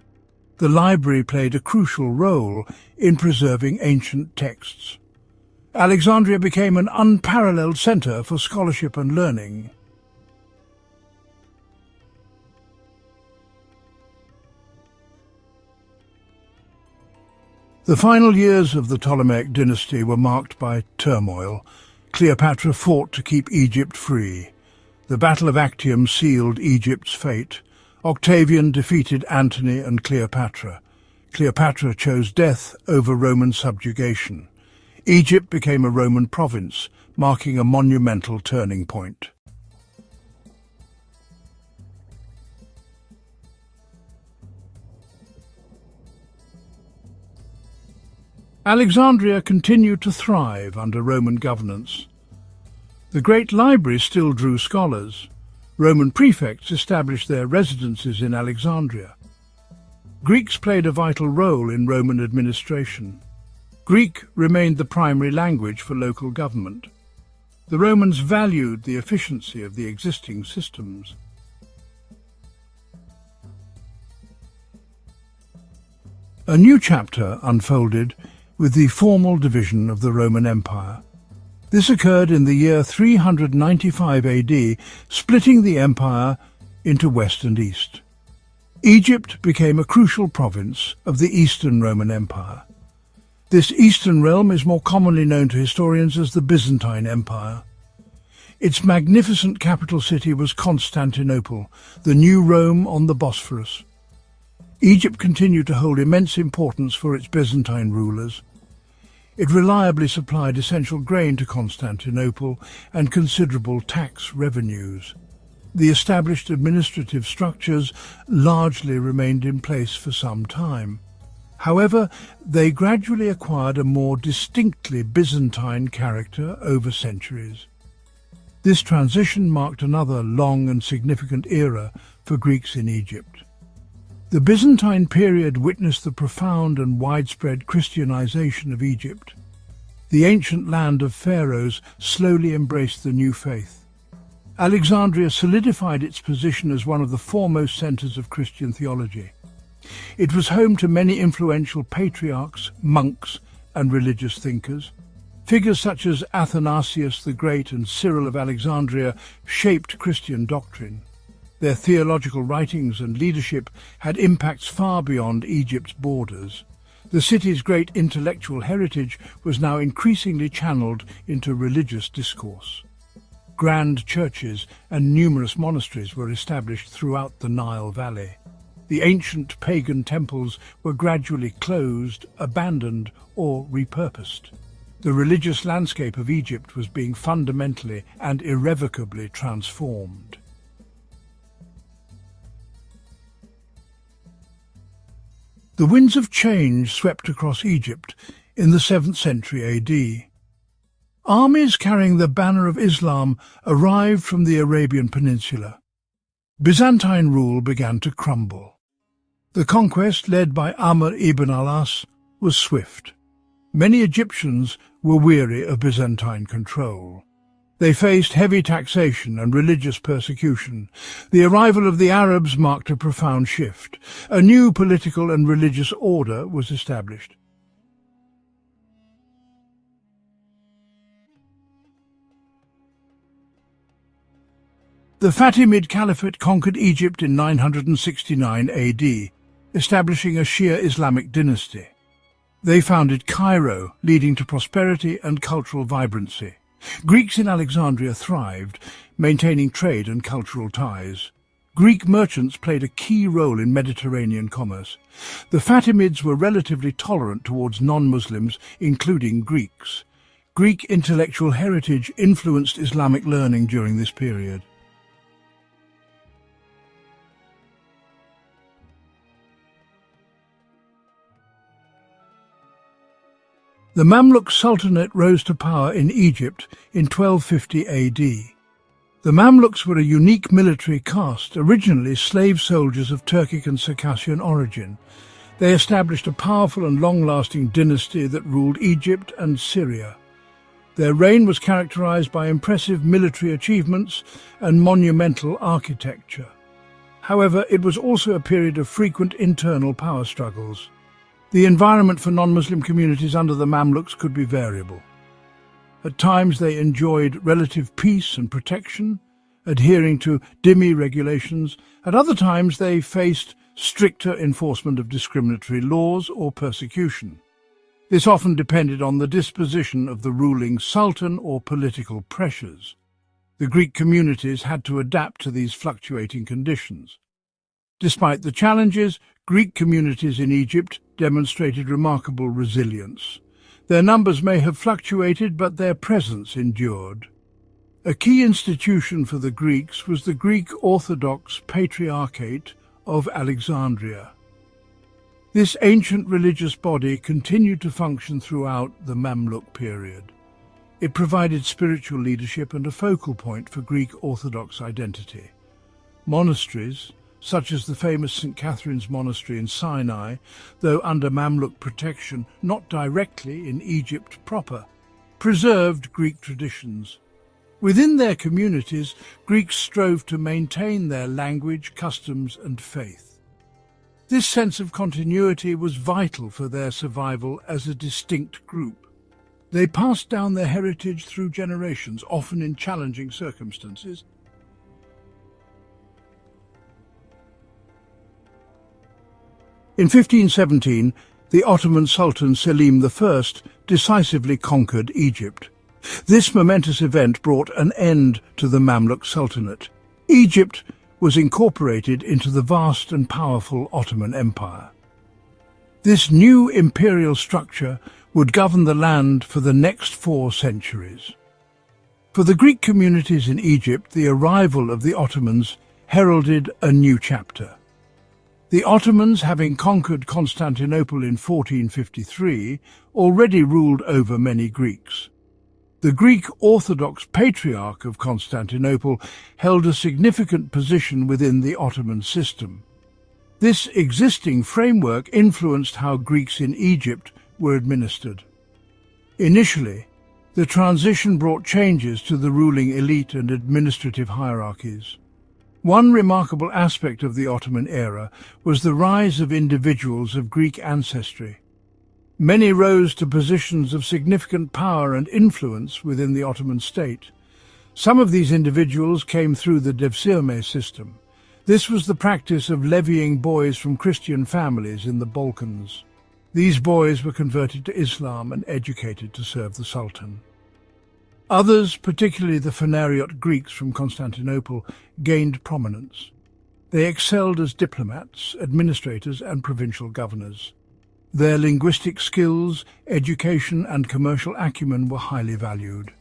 The library played a crucial role in preserving ancient texts. Alexandria became an unparalleled centre for scholarship and learning. The final years of the Ptolemaic dynasty were marked by turmoil. Cleopatra fought to keep Egypt free. The Battle of Actium sealed Egypt's fate. Octavian defeated Antony and Cleopatra. Cleopatra chose death over Roman subjugation. Egypt became a Roman province, marking a monumental turning point. Alexandria continued to thrive under Roman governance. The great library still drew scholars. Roman prefects established their residences in Alexandria. Greeks played a vital role in Roman administration. Greek remained the primary language for local government. The Romans valued the efficiency of the existing systems. A new chapter unfolded with the formal division of the Roman Empire. This occurred in the year 395 AD, splitting the empire into west and east. Egypt became a crucial province of the Eastern Roman Empire. This eastern realm is more commonly known to historians as the Byzantine Empire. Its magnificent capital city was Constantinople, the new Rome on the Bosphorus. Egypt continued to hold immense importance for its Byzantine rulers. It reliably supplied essential grain to Constantinople and considerable tax revenues. The established administrative structures largely remained in place for some time. However, they gradually acquired a more distinctly Byzantine character over centuries. This transition marked another long and significant era for Greeks in Egypt. The Byzantine period witnessed the profound and widespread Christianization of Egypt. The ancient land of pharaohs slowly embraced the new faith. Alexandria solidified its position as one of the foremost centers of Christian theology. It was home to many influential patriarchs, monks, and religious thinkers. Figures such as Athanasius the Great and Cyril of Alexandria shaped Christian doctrine. Their theological writings and leadership had impacts far beyond Egypt's borders. The city's great intellectual heritage was now increasingly channeled into religious discourse. Grand churches and numerous monasteries were established throughout the Nile Valley. The ancient pagan temples were gradually closed, abandoned, or repurposed. The religious landscape of Egypt was being fundamentally and irrevocably transformed. The winds of change swept across Egypt in the 7th century AD. Armies carrying the banner of Islam arrived from the Arabian Peninsula. Byzantine rule began to crumble. The conquest, led by Amr ibn al-As, was swift. Many Egyptians were weary of Byzantine control. They faced heavy taxation and religious persecution. The arrival of the Arabs marked a profound shift. A new political and religious order was established. The Fatimid Caliphate conquered Egypt in 969 AD, establishing a Shia Islamic dynasty. They founded Cairo, leading to prosperity and cultural vibrancy. Greeks in Alexandria thrived, maintaining trade and cultural ties. Greek merchants played a key role in Mediterranean commerce. The Fatimids were relatively tolerant towards non-Muslims, including Greeks. Greek intellectual heritage influenced Islamic learning during this period. The Mamluk Sultanate rose to power in Egypt in 1250 AD. The Mamluks were a unique military caste, originally slave soldiers of Turkic and Circassian origin. They established a powerful and long-lasting dynasty that ruled Egypt and Syria. Their reign was characterized by impressive military achievements and monumental architecture. However, it was also a period of frequent internal power struggles. The environment for non-Muslim communities under the Mamluks could be variable. At times they enjoyed relative peace and protection, adhering to dhimmi regulations. At other times they faced stricter enforcement of discriminatory laws or persecution. This often depended on the disposition of the ruling sultan or political pressures. The Greek communities had to adapt to these fluctuating conditions. Despite the challenges, Greek communities in Egypt demonstrated remarkable resilience. Their numbers may have fluctuated, but their presence endured. A key institution for the Greeks was the Greek Orthodox Patriarchate of Alexandria. This ancient religious body continued to function throughout the Mamluk period. It provided spiritual leadership and a focal point for Greek Orthodox identity. Monasteries, such as the famous St. Catherine's Monastery in Sinai, though under Mamluk protection, not directly in Egypt proper, preserved Greek traditions. Within their communities, Greeks strove to maintain their language, customs, and faith. This sense of continuity was vital for their survival as a distinct group. They passed down their heritage through generations, often in challenging circumstances. In 1517, the Ottoman Sultan Selim I decisively conquered Egypt. This momentous event brought an end to the Mamluk Sultanate. Egypt was incorporated into the vast and powerful Ottoman Empire. This new imperial structure would govern the land for the next 4 centuries. For the Greek communities in Egypt, the arrival of the Ottomans heralded a new chapter. The Ottomans, having conquered Constantinople in 1453, already ruled over many Greeks. The Greek Orthodox Patriarch of Constantinople held a significant position within the Ottoman system. This existing framework influenced how Greeks in Egypt were administered. Initially, the transition brought changes to the ruling elite and administrative hierarchies. One remarkable aspect of the Ottoman era was the rise of individuals of Greek ancestry. Many rose to positions of significant power and influence within the Ottoman state. Some of these individuals came through the devshirme system. This was the practice of levying boys from Christian families in the Balkans. These boys were converted to Islam and educated to serve the Sultan. Others, particularly the Phanariot Greeks from Constantinople, gained prominence. They excelled as diplomats, administrators, and provincial governors. Their linguistic skills, education, and commercial acumen were highly valued.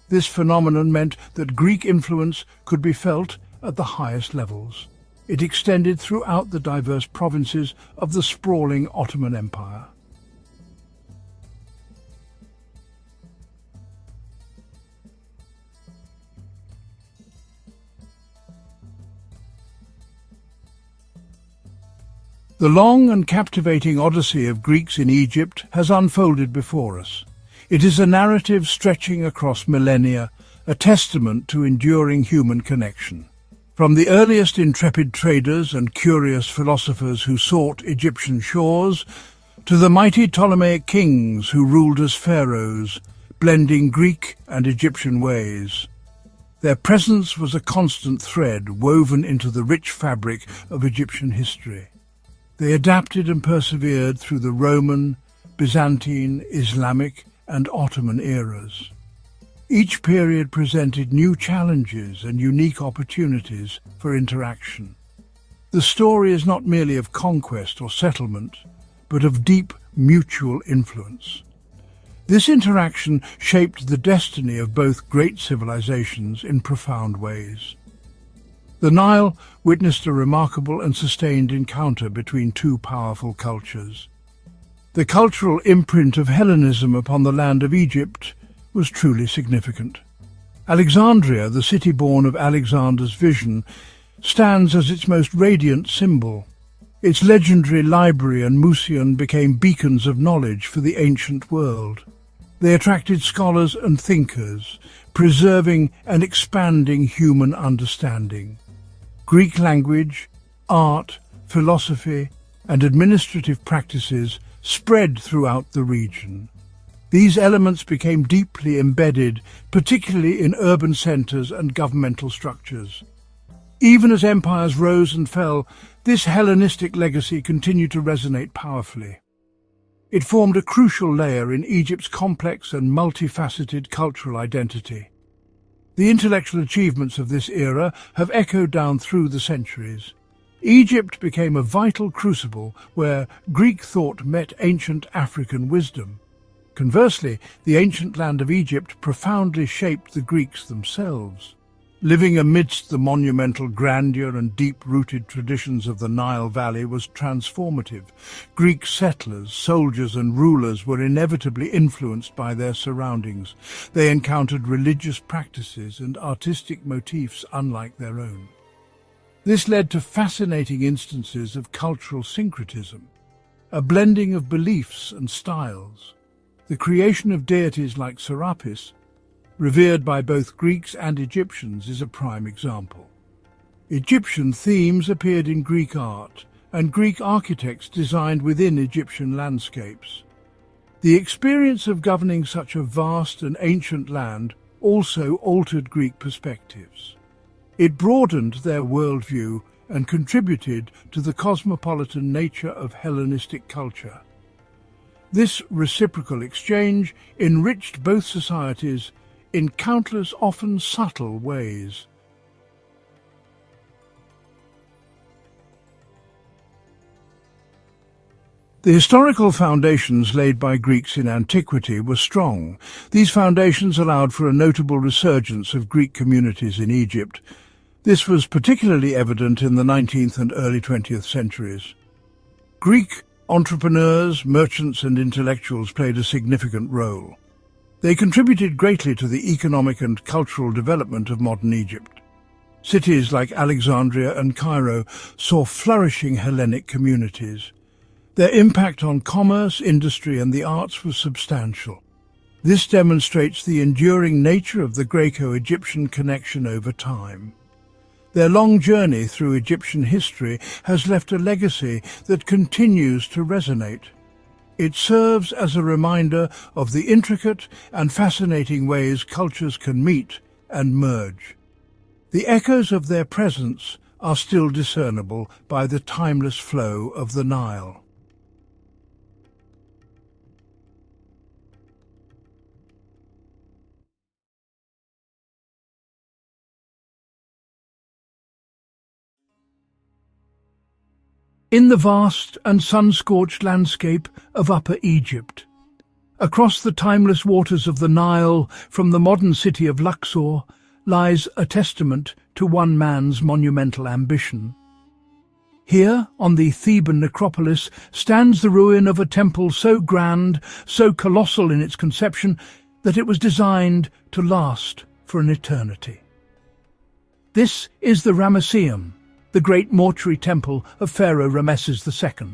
This phenomenon meant that Greek influence could be felt at the highest levels. It extended throughout the diverse provinces of the sprawling Ottoman Empire. The long and captivating odyssey of Greeks in Egypt has unfolded before us. It is a narrative stretching across millennia, a testament to enduring human connection. From the earliest intrepid traders and curious philosophers who sought Egyptian shores, to the mighty Ptolemaic kings who ruled as pharaohs, blending Greek and Egyptian ways. Their presence was a constant thread woven into the rich fabric of Egyptian history. They adapted and persevered through the Roman, Byzantine, Islamic, and Ottoman eras. Each period presented new challenges and unique opportunities for interaction. The story is not merely of conquest or settlement, but of deep mutual influence. This interaction shaped the destiny of both great civilizations in profound ways. The Nile witnessed a remarkable and sustained encounter between two powerful cultures. The cultural imprint of Hellenism upon the land of Egypt was truly significant. Alexandria, the city born of Alexander's vision, stands as its most radiant symbol. Its legendary library and museum became beacons of knowledge for the ancient world. They attracted scholars and thinkers, preserving and expanding human understanding. Greek language, art, philosophy, and administrative practices spread throughout the region. These elements became deeply embedded, particularly in urban centers and governmental structures. Even as empires rose and fell, this Hellenistic legacy continued to resonate powerfully. It formed a crucial layer in Egypt's complex and multifaceted cultural identity. The intellectual achievements of this era have echoed down through the centuries. Egypt became a vital crucible where Greek thought met ancient African wisdom. Conversely, the ancient land of Egypt profoundly shaped the Greeks themselves. Living amidst the monumental grandeur and deep-rooted traditions of the Nile Valley was transformative. Greek settlers, soldiers and rulers were inevitably influenced by their surroundings. They encountered religious practices and artistic motifs unlike their own. This led to fascinating instances of cultural syncretism, a blending of beliefs and styles. The creation of deities like Serapis, revered by both Greeks and Egyptians, is a prime example. Egyptian themes appeared in Greek art, and Greek architects designed within Egyptian landscapes. The experience of governing such a vast and ancient land also altered Greek perspectives. It broadened their worldview and contributed to the cosmopolitan nature of Hellenistic culture. This reciprocal exchange enriched both societies in countless, often subtle ways. The historical foundations laid by Greeks in antiquity were strong. These foundations allowed for a notable resurgence of Greek communities in Egypt. This was particularly evident in the 19th and early 20th centuries. Greek entrepreneurs, merchants and intellectuals played a significant role. They contributed greatly to the economic and cultural development of modern Egypt. Cities like Alexandria and Cairo saw flourishing Hellenic communities. Their impact on commerce, industry and the arts was substantial. This demonstrates the enduring nature of the Greco-Egyptian connection over time. Their long journey through Egyptian history has left a legacy that continues to resonate. It serves as a reminder of the intricate and fascinating ways cultures can meet and merge. The echoes of their presence are still discernible by the timeless flow of the Nile. In the vast and sun-scorched landscape of Upper Egypt, across the timeless waters of the Nile from the modern city of Luxor, lies a testament to one man's monumental ambition. Here, on the Theban necropolis, stands the ruin of a temple so grand, so colossal in its conception, that it was designed to last for an eternity. This is the Ramesseum, the great mortuary temple of Pharaoh Ramses II.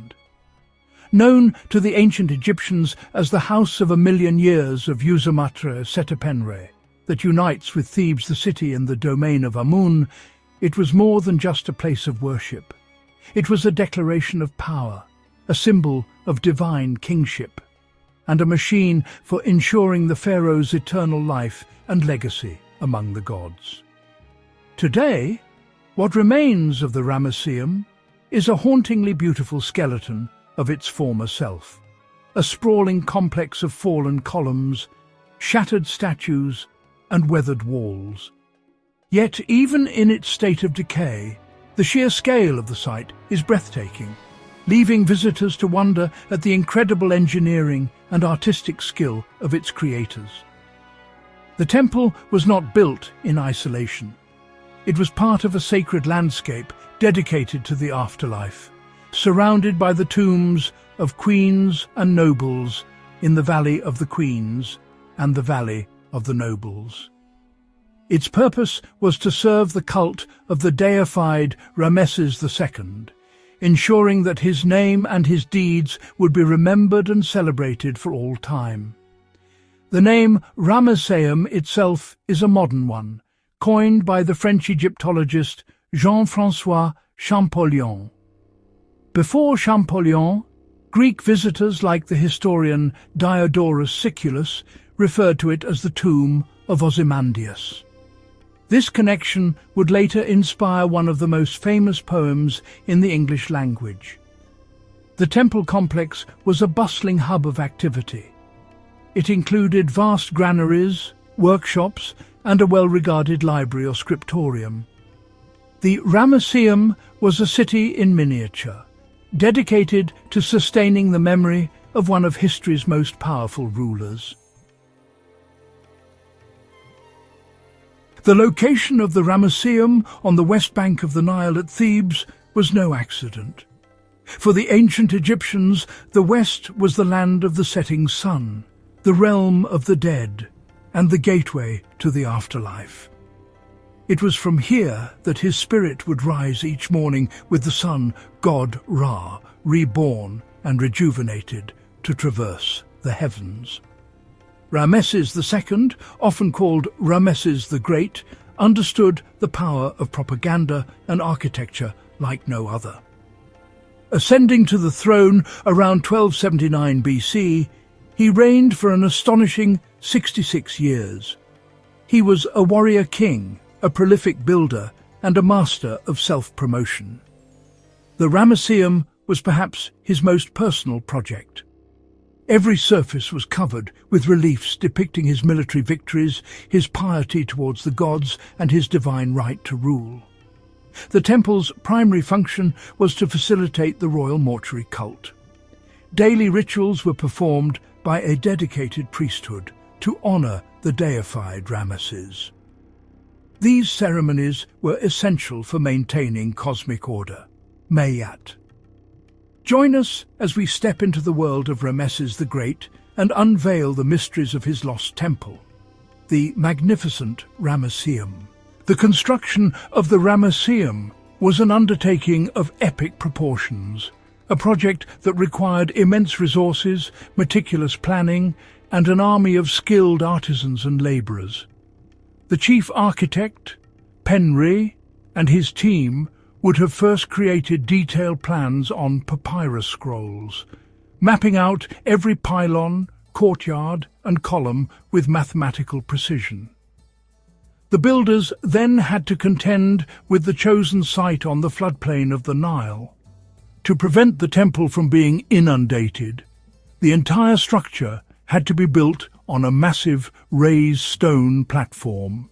Known to the ancient Egyptians as the House of a Million Years of Usamatre Setepenre, that unites with Thebes the city and the domain of Amun, it was more than just a place of worship. It was a declaration of power, a symbol of divine kingship, and a machine for ensuring the pharaoh's eternal life and legacy among the gods. Today, what remains of the Ramesseum is a hauntingly beautiful skeleton of its former self, a sprawling complex of fallen columns, shattered statues and weathered walls. Yet even in its state of decay, the sheer scale of the site is breathtaking, leaving visitors to wonder at the incredible engineering and artistic skill of its creators. The temple was not built in isolation. It was part of a sacred landscape dedicated to the afterlife, surrounded by the tombs of queens and nobles in the Valley of the Queens and the Valley of the Nobles. Its purpose was to serve the cult of the deified Ramses II, ensuring that his name and his deeds would be remembered and celebrated for all time. The name Ramesseum itself is a modern one, coined by the French Egyptologist Jean-François Champollion. Before Champollion, Greek visitors like the historian Diodorus Siculus referred to it as the tomb of Ozymandias. This connection would later inspire one of the most famous poems in the English language. The temple complex was a bustling hub of activity. It included vast granaries, workshops, and a well-regarded library or scriptorium. The Ramesseum was a city in miniature, dedicated to sustaining the memory of one of history's most powerful rulers. The location of the Ramesseum on the west bank of the Nile at Thebes was no accident. For the ancient Egyptians, the west was the land of the setting sun, the realm of the dead, and the gateway to the afterlife. It was from here that his spirit would rise each morning with the sun, god Ra, reborn and rejuvenated to traverse the heavens. Ramses II, often called Ramses the Great, understood the power of propaganda and architecture like no other. Ascending to the throne around 1279 BC, he reigned for an astonishing 66 years. He was a warrior king, a prolific builder, and a master of self-promotion. The Ramesseum was perhaps his most personal project. Every surface was covered with reliefs depicting his military victories, his piety towards the gods, and his divine right to rule. The temple's primary function was to facilitate the royal mortuary cult. Daily rituals were performed by a dedicated priesthood to honor the deified Ramesses. These ceremonies were essential for maintaining cosmic order. Mayat. Join us as we step into the world of Ramesses the Great and unveil the mysteries of his lost temple, the magnificent Ramesseum. The construction of the Ramesseum was an undertaking of epic proportions, a project that required immense resources, meticulous planning, and an army of skilled artisans and labourers. The chief architect, Penri, and his team would have first created detailed plans on papyrus scrolls, mapping out every pylon, courtyard, and column with mathematical precision. The builders then had to contend with the chosen site on the floodplain of the Nile. To prevent the temple from being inundated, the entire structure had to be built on a massive raised stone platform.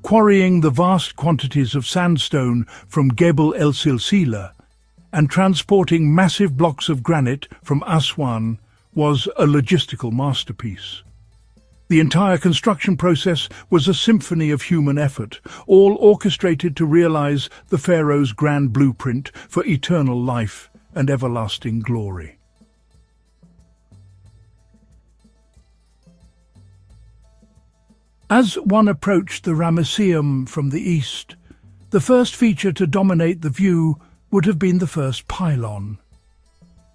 Quarrying the vast quantities of sandstone from Gebel el-Silsila and transporting massive blocks of granite from Aswan was a logistical masterpiece. The entire construction process was a symphony of human effort, all orchestrated to realize the pharaoh's grand blueprint for eternal life and everlasting glory. As one approached the Ramesseum from the east, the first feature to dominate the view would have been the first pylon.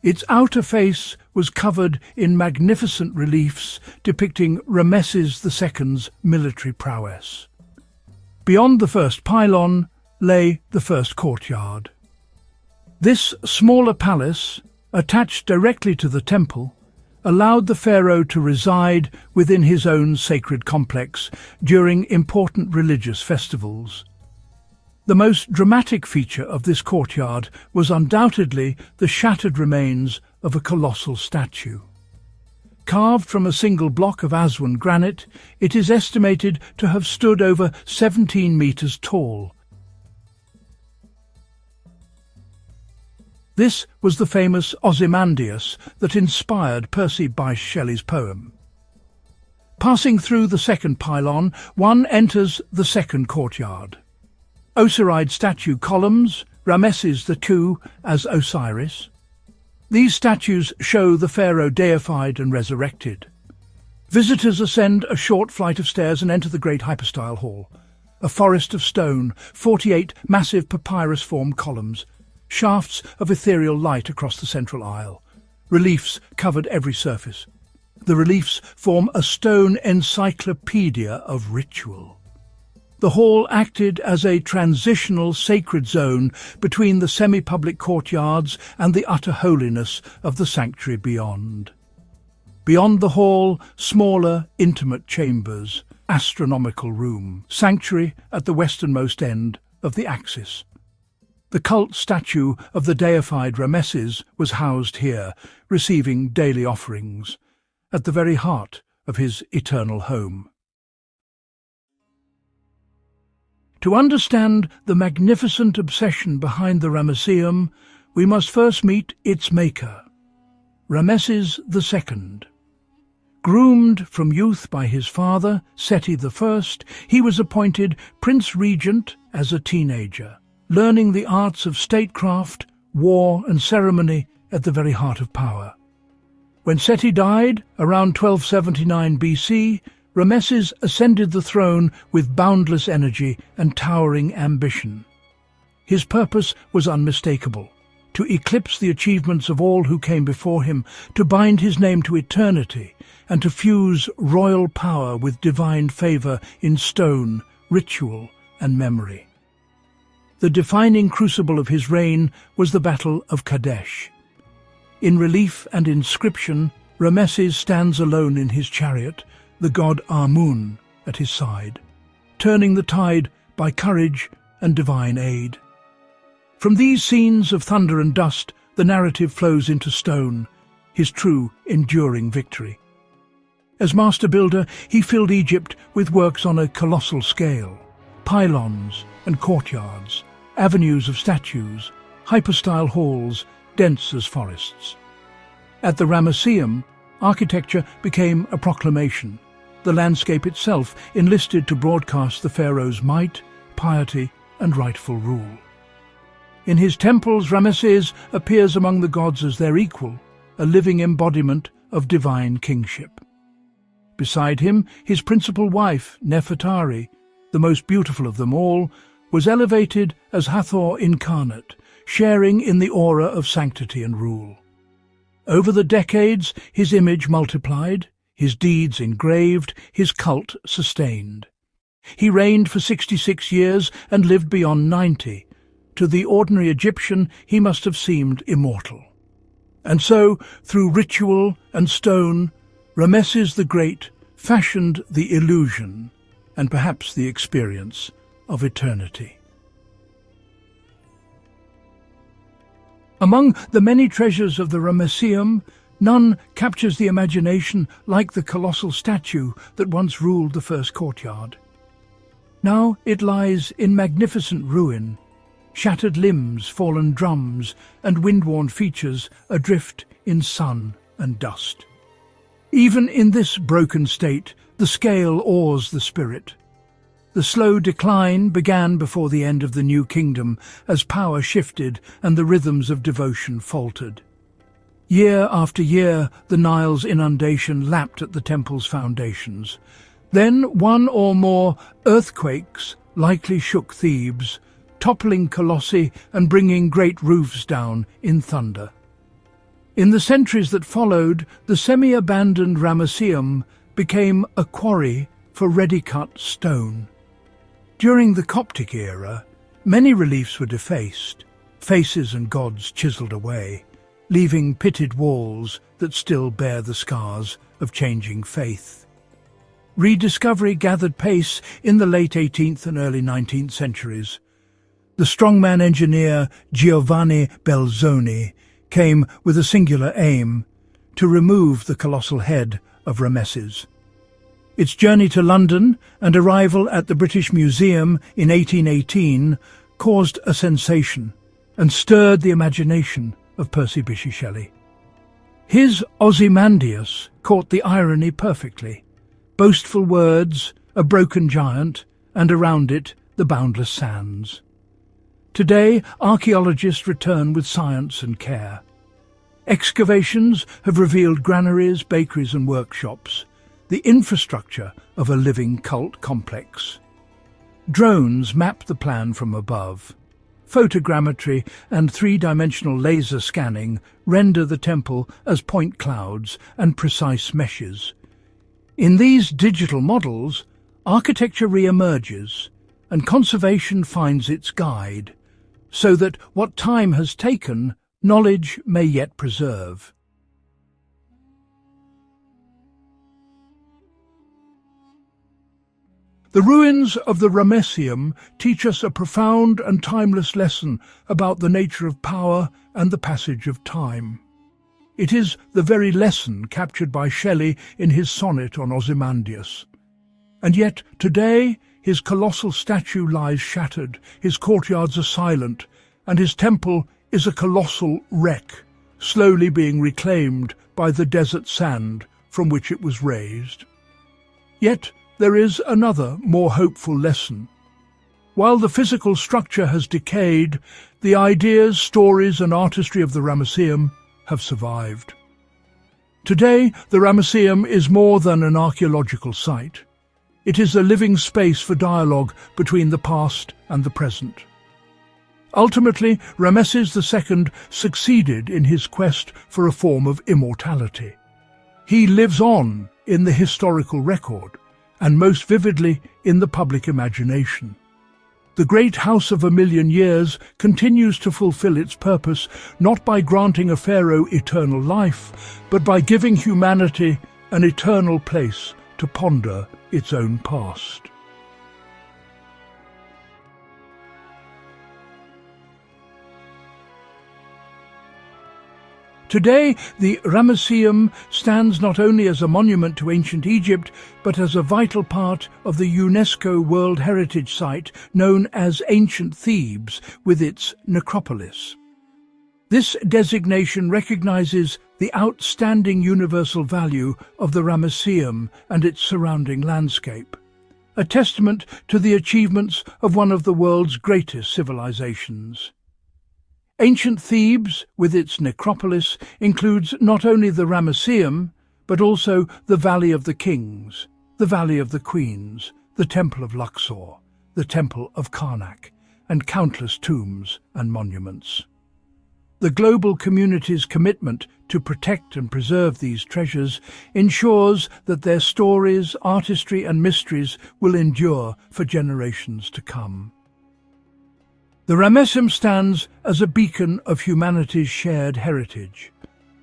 Its outer face was covered in magnificent reliefs depicting Ramesses II's military prowess. Beyond the first pylon lay the first courtyard. This smaller palace, attached directly to the temple, allowed the pharaoh to reside within his own sacred complex during important religious festivals. The most dramatic feature of this courtyard was undoubtedly the shattered remains of a colossal statue. Carved from a single block of Aswan granite, it is estimated to have stood over 17 meters tall. This was the famous Ozymandias that inspired Percy Bysshe Shelley's poem. Passing through the second pylon, one enters the second courtyard. Osiride statue columns, Ramesses II as Osiris. These statues show the pharaoh deified and resurrected. Visitors ascend a short flight of stairs and enter the great hypostyle hall, a forest of stone, 48 massive papyrus-formed columns, shafts of ethereal light across the central aisle. Reliefs covered every surface. The reliefs form a stone encyclopedia of ritual. The hall acted as a transitional sacred zone between the semi-public courtyards and the utter holiness of the sanctuary beyond. Beyond the hall, smaller, intimate chambers, astronomical room, sanctuary at the westernmost end of the axis. The cult statue of the deified Ramesses was housed here, receiving daily offerings, at the very heart of his eternal home. To understand the magnificent obsession behind the Ramesseum, we must first meet its maker, Ramesses II. Groomed from youth by his father, Seti I, he was appointed Prince Regent as a teenager, learning the arts of statecraft, war and ceremony at the very heart of power. When Seti died, around 1279 BC, Ramesses ascended the throne with boundless energy and towering ambition. His purpose was unmistakable: to eclipse the achievements of all who came before him, to bind his name to eternity, and to fuse royal power with divine favor in stone, ritual, and memory. The defining crucible of his reign was the Battle of Kadesh. In relief and inscription, Ramesses stands alone in his chariot, the god Amun at his side, turning the tide by courage and divine aid. From these scenes of thunder and dust, the narrative flows into stone, his true, enduring victory. As master builder, he filled Egypt with works on a colossal scale: pylons and courtyards, avenues of statues, hypostyle halls, dense as forests. At the Ramesseum, architecture became a proclamation. The landscape itself enlisted to broadcast the pharaoh's might, piety, and rightful rule. In his temples, Ramesses appears among the gods as their equal, a living embodiment of divine kingship. Beside him, his principal wife, Nefertari, the most beautiful of them all, was elevated as Hathor incarnate, sharing in the aura of sanctity and rule. Over the decades, his image multiplied, his deeds engraved, his cult sustained. He reigned for 66 years and lived beyond 90. To the ordinary Egyptian, he must have seemed immortal. And so, through ritual and stone, Ramesses the Great fashioned the illusion, and perhaps the experience, of eternity. Among the many treasures of the Ramesseum, none captures the imagination like the colossal statue that once ruled the first courtyard. Now it lies in magnificent ruin, shattered limbs, fallen drums, and wind-worn features adrift in sun and dust. Even in this broken state, the scale awes the spirit. The slow decline began before the end of the New Kingdom as power shifted and the rhythms of devotion faltered. Year after year, the Nile's inundation lapped at the temple's foundations. Then one or more earthquakes likely shook Thebes, toppling colossi and bringing great roofs down in thunder. In the centuries that followed, the semi-abandoned Ramesseum became a quarry for ready-cut stone. During the Coptic era, many reliefs were defaced, faces and gods chiselled away, leaving pitted walls that still bear the scars of changing faith. Rediscovery gathered pace in the late 18th and early 19th centuries. The strongman engineer Giovanni Belzoni came with a singular aim: to remove the colossal head of Ramesses. Its journey to London and arrival at the British Museum in 1818 caused a sensation and stirred the imagination of Percy Bysshe Shelley. His Ozymandias caught the irony perfectly: boastful words, a broken giant, and around it the boundless sands. Today, archaeologists return with science and care. Excavations have revealed granaries, bakeries and workshops, the infrastructure of a living cult complex. Drones map the plan from above. Photogrammetry and three-dimensional laser scanning render the temple as point clouds and precise meshes. In these digital models, architecture re-emerges and conservation finds its guide, so that what time has taken, knowledge may yet preserve. The ruins of the Ramesseum teach us a profound and timeless lesson about the nature of power and the passage of time. It is the very lesson captured by Shelley in his sonnet on Ozymandias. And yet, today, his colossal statue lies shattered, his courtyards are silent, and his temple is a colossal wreck, slowly being reclaimed by the desert sand from which it was raised. Yet, there is another, more hopeful lesson. While the physical structure has decayed, the ideas, stories and artistry of the Ramesseum have survived. Today, the Ramesseum is more than an archaeological site. It is a living space for dialogue between the past and the present. Ultimately, Ramesses II succeeded in his quest for a form of immortality. He lives on in the historical record, and most vividly in the public imagination. The great House of a Million Years continues to fulfill its purpose not by granting a pharaoh eternal life, but by giving humanity an eternal place to ponder its own past. Today, the Ramesseum stands not only as a monument to ancient Egypt, but as a vital part of the UNESCO World Heritage Site known as Ancient Thebes, with its necropolis. This designation recognizes the outstanding universal value of the Ramesseum and its surrounding landscape, a testament to the achievements of one of the world's greatest civilizations. Ancient Thebes, with its necropolis, includes not only the Ramesseum, but also the Valley of the Kings, the Valley of the Queens, the Temple of Luxor, the Temple of Karnak, and countless tombs and monuments. The global community's commitment to protect and preserve these treasures ensures that their stories, artistry, and mysteries will endure for generations to come. The Ramesseum stands as a beacon of humanity's shared heritage,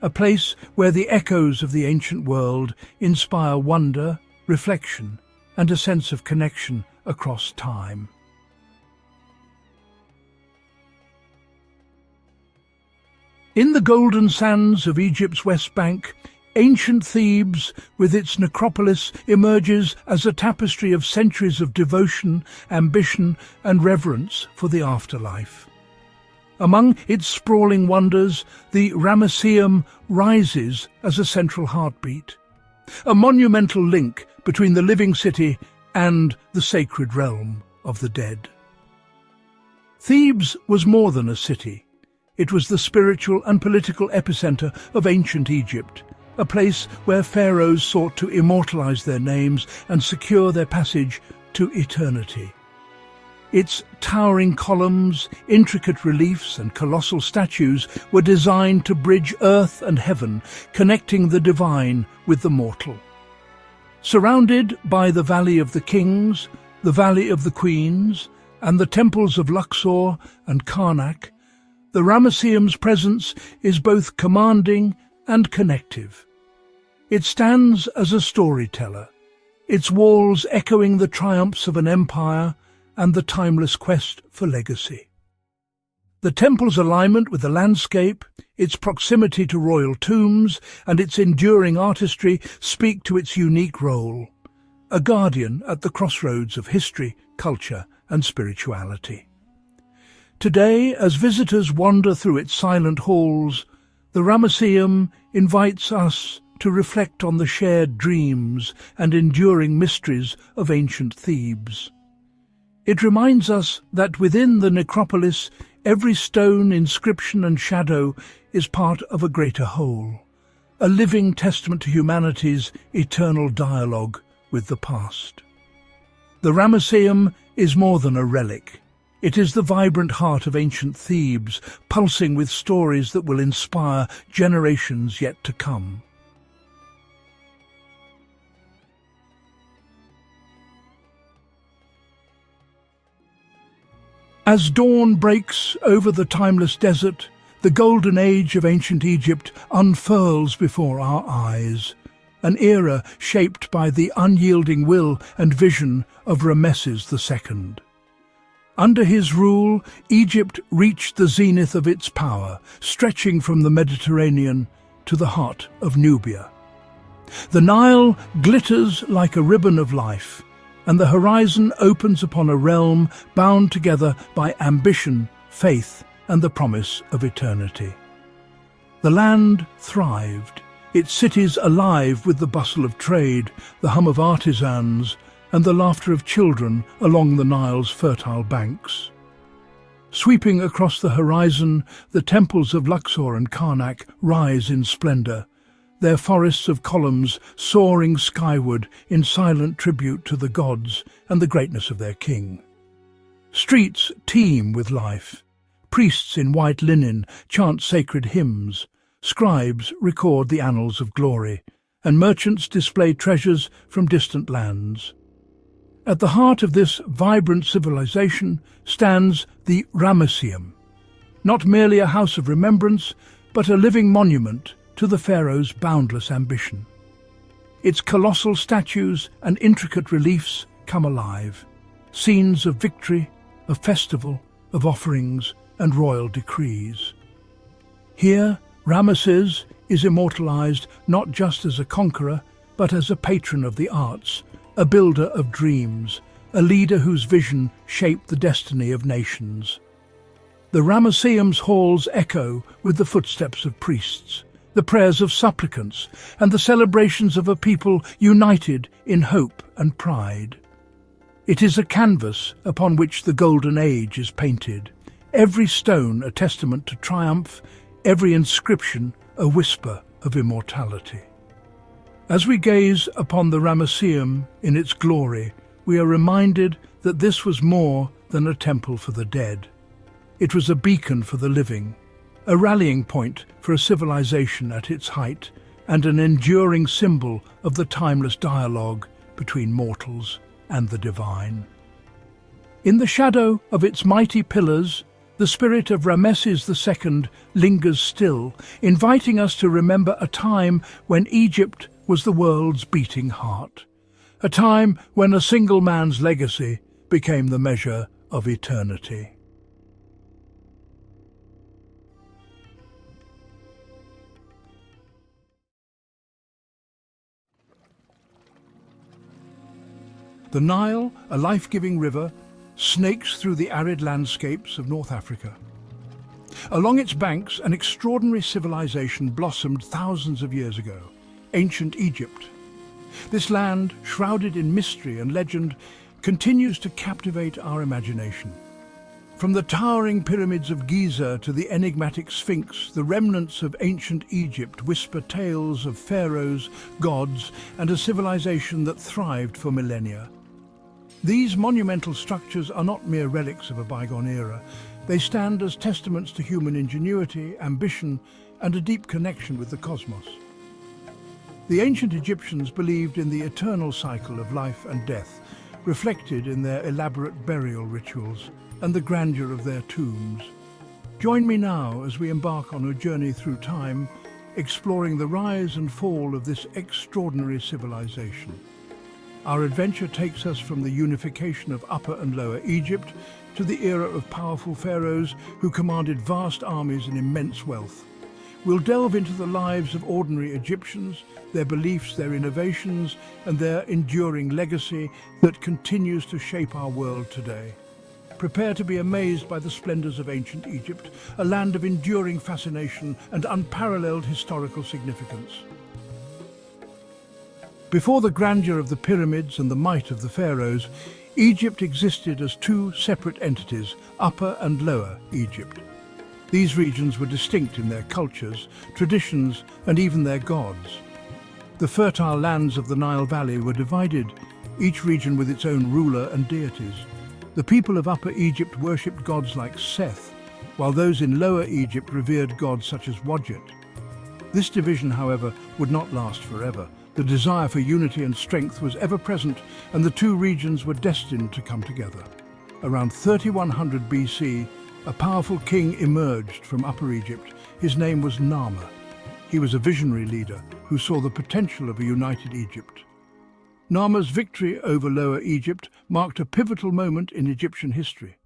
a place where the echoes of the ancient world inspire wonder, reflection, and a sense of connection across time. In the golden sands of Egypt's West Bank, ancient Thebes, with its necropolis, emerges as a tapestry of centuries of devotion, ambition, and reverence for the afterlife. Among its sprawling wonders, the Ramesseum rises as a central heartbeat, a monumental link between the living city and the sacred realm of the dead. Thebes was more than a city. It was the spiritual and political epicenter of ancient Egypt, a place where pharaohs sought to immortalize their names and secure their passage to eternity. Its towering columns, intricate reliefs, and colossal statues were designed to bridge earth and heaven, connecting the divine with the mortal. Surrounded by the Valley of the Kings, the Valley of the Queens, and the temples of Luxor and Karnak, the Ramesseum's presence is both commanding and connective. It stands as a storyteller, its walls echoing the triumphs of an empire and the timeless quest for legacy. The temple's alignment with the landscape, its proximity to royal tombs, and its enduring artistry speak to its unique role, a guardian at the crossroads of history, culture, and spirituality. Today, as visitors wander through its silent halls, the Ramesseum invites us to reflect on the shared dreams and enduring mysteries of ancient Thebes. It reminds us that within the necropolis, every stone, inscription, and shadow is part of a greater whole, a living testament to humanity's eternal dialogue with the past. The Ramesseum is more than a relic. It is the vibrant heart of ancient Thebes, pulsing with stories that will inspire generations yet to come. As dawn breaks over the timeless desert, the golden age of ancient Egypt unfurls before our eyes, an era shaped by the unyielding will and vision of Ramesses II. Under his rule, Egypt reached the zenith of its power, stretching from the Mediterranean to the heart of Nubia. The Nile glitters like a ribbon of life, and the horizon opens upon a realm bound together by ambition, faith, and the promise of eternity. The land thrived, its cities alive with the bustle of trade, the hum of artisans, and the laughter of children along the Nile's fertile banks. Sweeping across the horizon, the temples of Luxor and Karnak rise in splendor, their forests of columns soaring skyward in silent tribute to the gods and the greatness of their king. Streets teem with life. Priests in white linen chant sacred hymns. Scribes record the annals of glory, and merchants display treasures from distant lands. At the heart of this vibrant civilization stands the Ramesseum, not merely a house of remembrance, but a living monument to the pharaoh's boundless ambition. Its colossal statues and intricate reliefs come alive, scenes of victory, of festival, of offerings and royal decrees. Here, Ramesses is immortalized not just as a conqueror, but as a patron of the arts, a builder of dreams, a leader whose vision shaped the destiny of nations. The Ramesseum's halls echo with the footsteps of priests, the prayers of supplicants, and the celebrations of a people united in hope and pride. It is a canvas upon which the Golden Age is painted, every stone a testament to triumph, every inscription a whisper of immortality. As we gaze upon the Ramesseum in its glory, we are reminded that this was more than a temple for the dead. It was a beacon for the living, a rallying point for a civilization at its height, and an enduring symbol of the timeless dialogue between mortals and the divine. In the shadow of its mighty pillars, the spirit of Ramesses II lingers still, inviting us to remember a time when Egypt was the world's beating heart, a time when a single man's legacy became the measure of eternity. The Nile, a life-giving river, snakes through the arid landscapes of North Africa. Along its banks, an extraordinary civilization blossomed thousands of years ago, ancient Egypt. This land, shrouded in mystery and legend, continues to captivate our imagination. From the towering pyramids of Giza to the enigmatic Sphinx, the remnants of ancient Egypt whisper tales of pharaohs, gods, and a civilization that thrived for millennia. These monumental structures are not mere relics of a bygone era. They stand as testaments to human ingenuity, ambition, and a deep connection with the cosmos. The ancient Egyptians believed in the eternal cycle of life and death, reflected in their elaborate burial rituals and the grandeur of their tombs. Join me now as we embark on a journey through time, exploring the rise and fall of this extraordinary civilization. Our adventure takes us from the unification of Upper and Lower Egypt to the era of powerful pharaohs who commanded vast armies and immense wealth. We'll delve into the lives of ordinary Egyptians, their beliefs, their innovations, and their enduring legacy that continues to shape our world today. Prepare to be amazed by the splendors of ancient Egypt, a land of enduring fascination and unparalleled historical significance. Before the grandeur of the pyramids and the might of the pharaohs, Egypt existed as two separate entities, Upper and Lower Egypt. These regions were distinct in their cultures, traditions, and even their gods. The fertile lands of the Nile Valley were divided, each region with its own ruler and deities. The people of Upper Egypt worshipped gods like Seth, while those in Lower Egypt revered gods such as Wadjet. This division, however, would not last forever. The desire for unity and strength was ever present, and the two regions were destined to come together. Around 3100 BC, a powerful king emerged from Upper Egypt. His name was Narmer. He was a visionary leader who saw the potential of a united Egypt. Narmer's victory over Lower Egypt marked a pivotal moment in Egyptian history.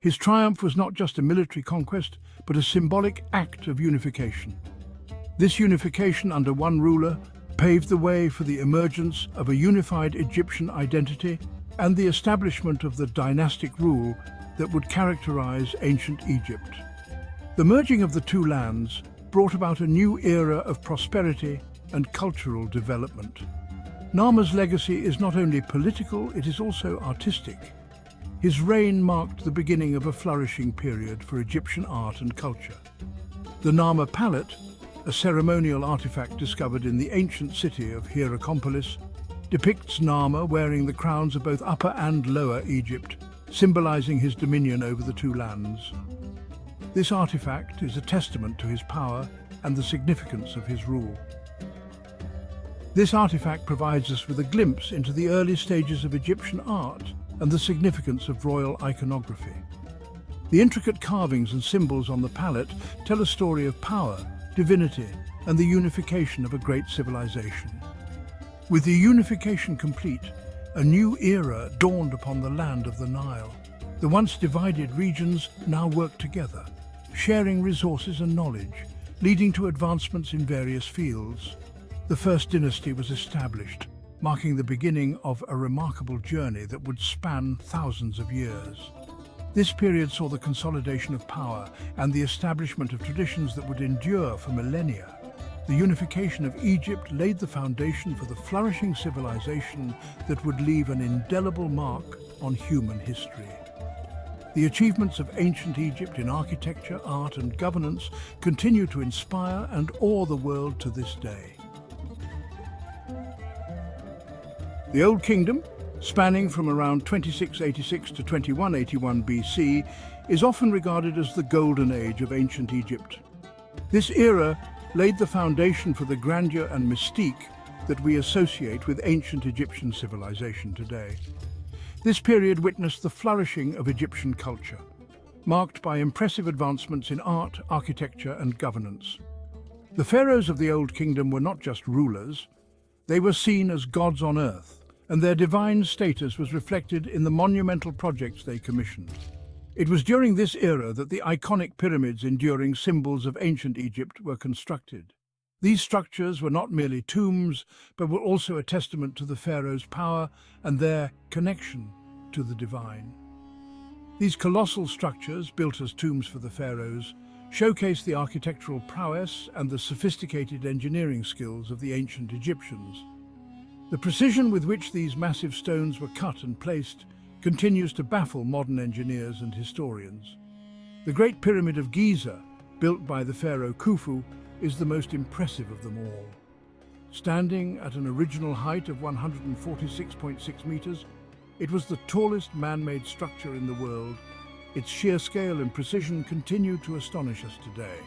His triumph was not just a military conquest, but a symbolic act of unification. This unification under one ruler paved the way for the emergence of a unified Egyptian identity and the establishment of the dynastic rule that would characterize ancient Egypt. The merging of the two lands brought about a new era of prosperity and cultural development. Narmer's legacy is not only political, it is also artistic. His reign marked the beginning of a flourishing period for Egyptian art and culture. The Narmer Palette, a ceremonial artifact discovered in the ancient city of Hierakonpolis, depicts Narmer wearing the crowns of both Upper and Lower Egypt, symbolizing his dominion over the two lands. This artifact is a testament to his power and the significance of his rule. This artifact provides us with a glimpse into the early stages of Egyptian art and the significance of royal iconography. The intricate carvings and symbols on the palette tell a story of power, divinity, and the unification of a great civilization. With the unification complete, a new era dawned upon the land of the Nile. The once divided regions now work together, sharing resources and knowledge, leading to advancements in various fields. The first dynasty was established, marking the beginning of a remarkable journey that would span thousands of years. This period saw the consolidation of power and the establishment of traditions that would endure for millennia. The unification of Egypt laid the foundation for the flourishing civilization that would leave an indelible mark on human history. The achievements of ancient Egypt in architecture, art, and governance continue to inspire and awe the world to this day. The Old Kingdom, spanning from around 2686 to 2181 BC, is often regarded as the golden age of ancient Egypt. This era laid the foundation for the grandeur and mystique that we associate with ancient Egyptian civilization today. This period witnessed the flourishing of Egyptian culture, marked by impressive advancements in art, architecture, and governance. The pharaohs of the Old Kingdom were not just rulers, they were seen as gods on earth, and their divine status was reflected in the monumental projects they commissioned. It was during this era that the iconic pyramids enduring symbols of ancient Egypt were constructed. These structures were not merely tombs, but were also a testament to the pharaohs' power and their connection to the divine. These colossal structures, built as tombs for the pharaohs, showcase the architectural prowess and the sophisticated engineering skills of the ancient Egyptians. The precision with which these massive stones were cut and placed continues to baffle modern engineers and historians. The Great Pyramid of Giza, built by the pharaoh Khufu, is the most impressive of them all. Standing at an original height of 146.6 meters, it was the tallest man-made structure in the world. Its sheer scale and precision continue to astonish us today.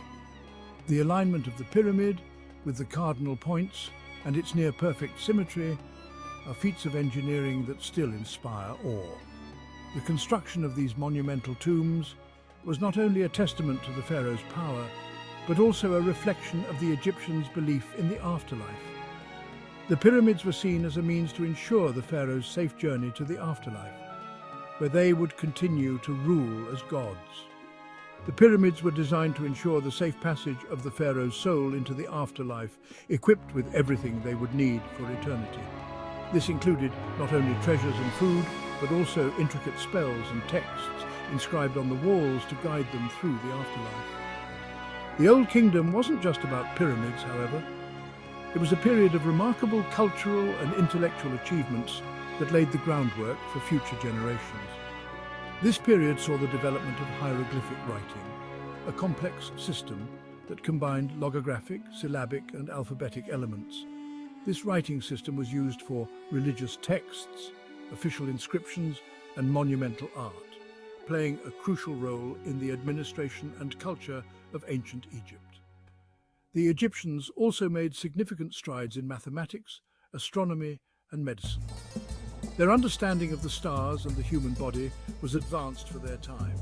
The alignment of the pyramid, with the cardinal points, and its near-perfect symmetry, are feats of engineering that still inspire awe. The construction of these monumental tombs was not only a testament to the pharaoh's power, but also a reflection of the Egyptians' belief in the afterlife. The pyramids were seen as a means to ensure the pharaoh's safe journey to the afterlife, where they would continue to rule as gods. The pyramids were designed to ensure the safe passage of the pharaoh's soul into the afterlife, equipped with everything they would need for eternity. This included not only treasures and food, but also intricate spells and texts inscribed on the walls to guide them through the afterlife. The Old Kingdom wasn't just about pyramids, however. It was a period of remarkable cultural and intellectual achievements that laid the groundwork for future generations. This period saw the development of hieroglyphic writing, a complex system that combined logographic, syllabic, and alphabetic elements. This writing system was used for religious texts, official inscriptions, and monumental art, playing a crucial role in the administration and culture of ancient Egypt. The Egyptians also made significant strides in mathematics, astronomy, and medicine. Their understanding of the stars and the human body was advanced for their time,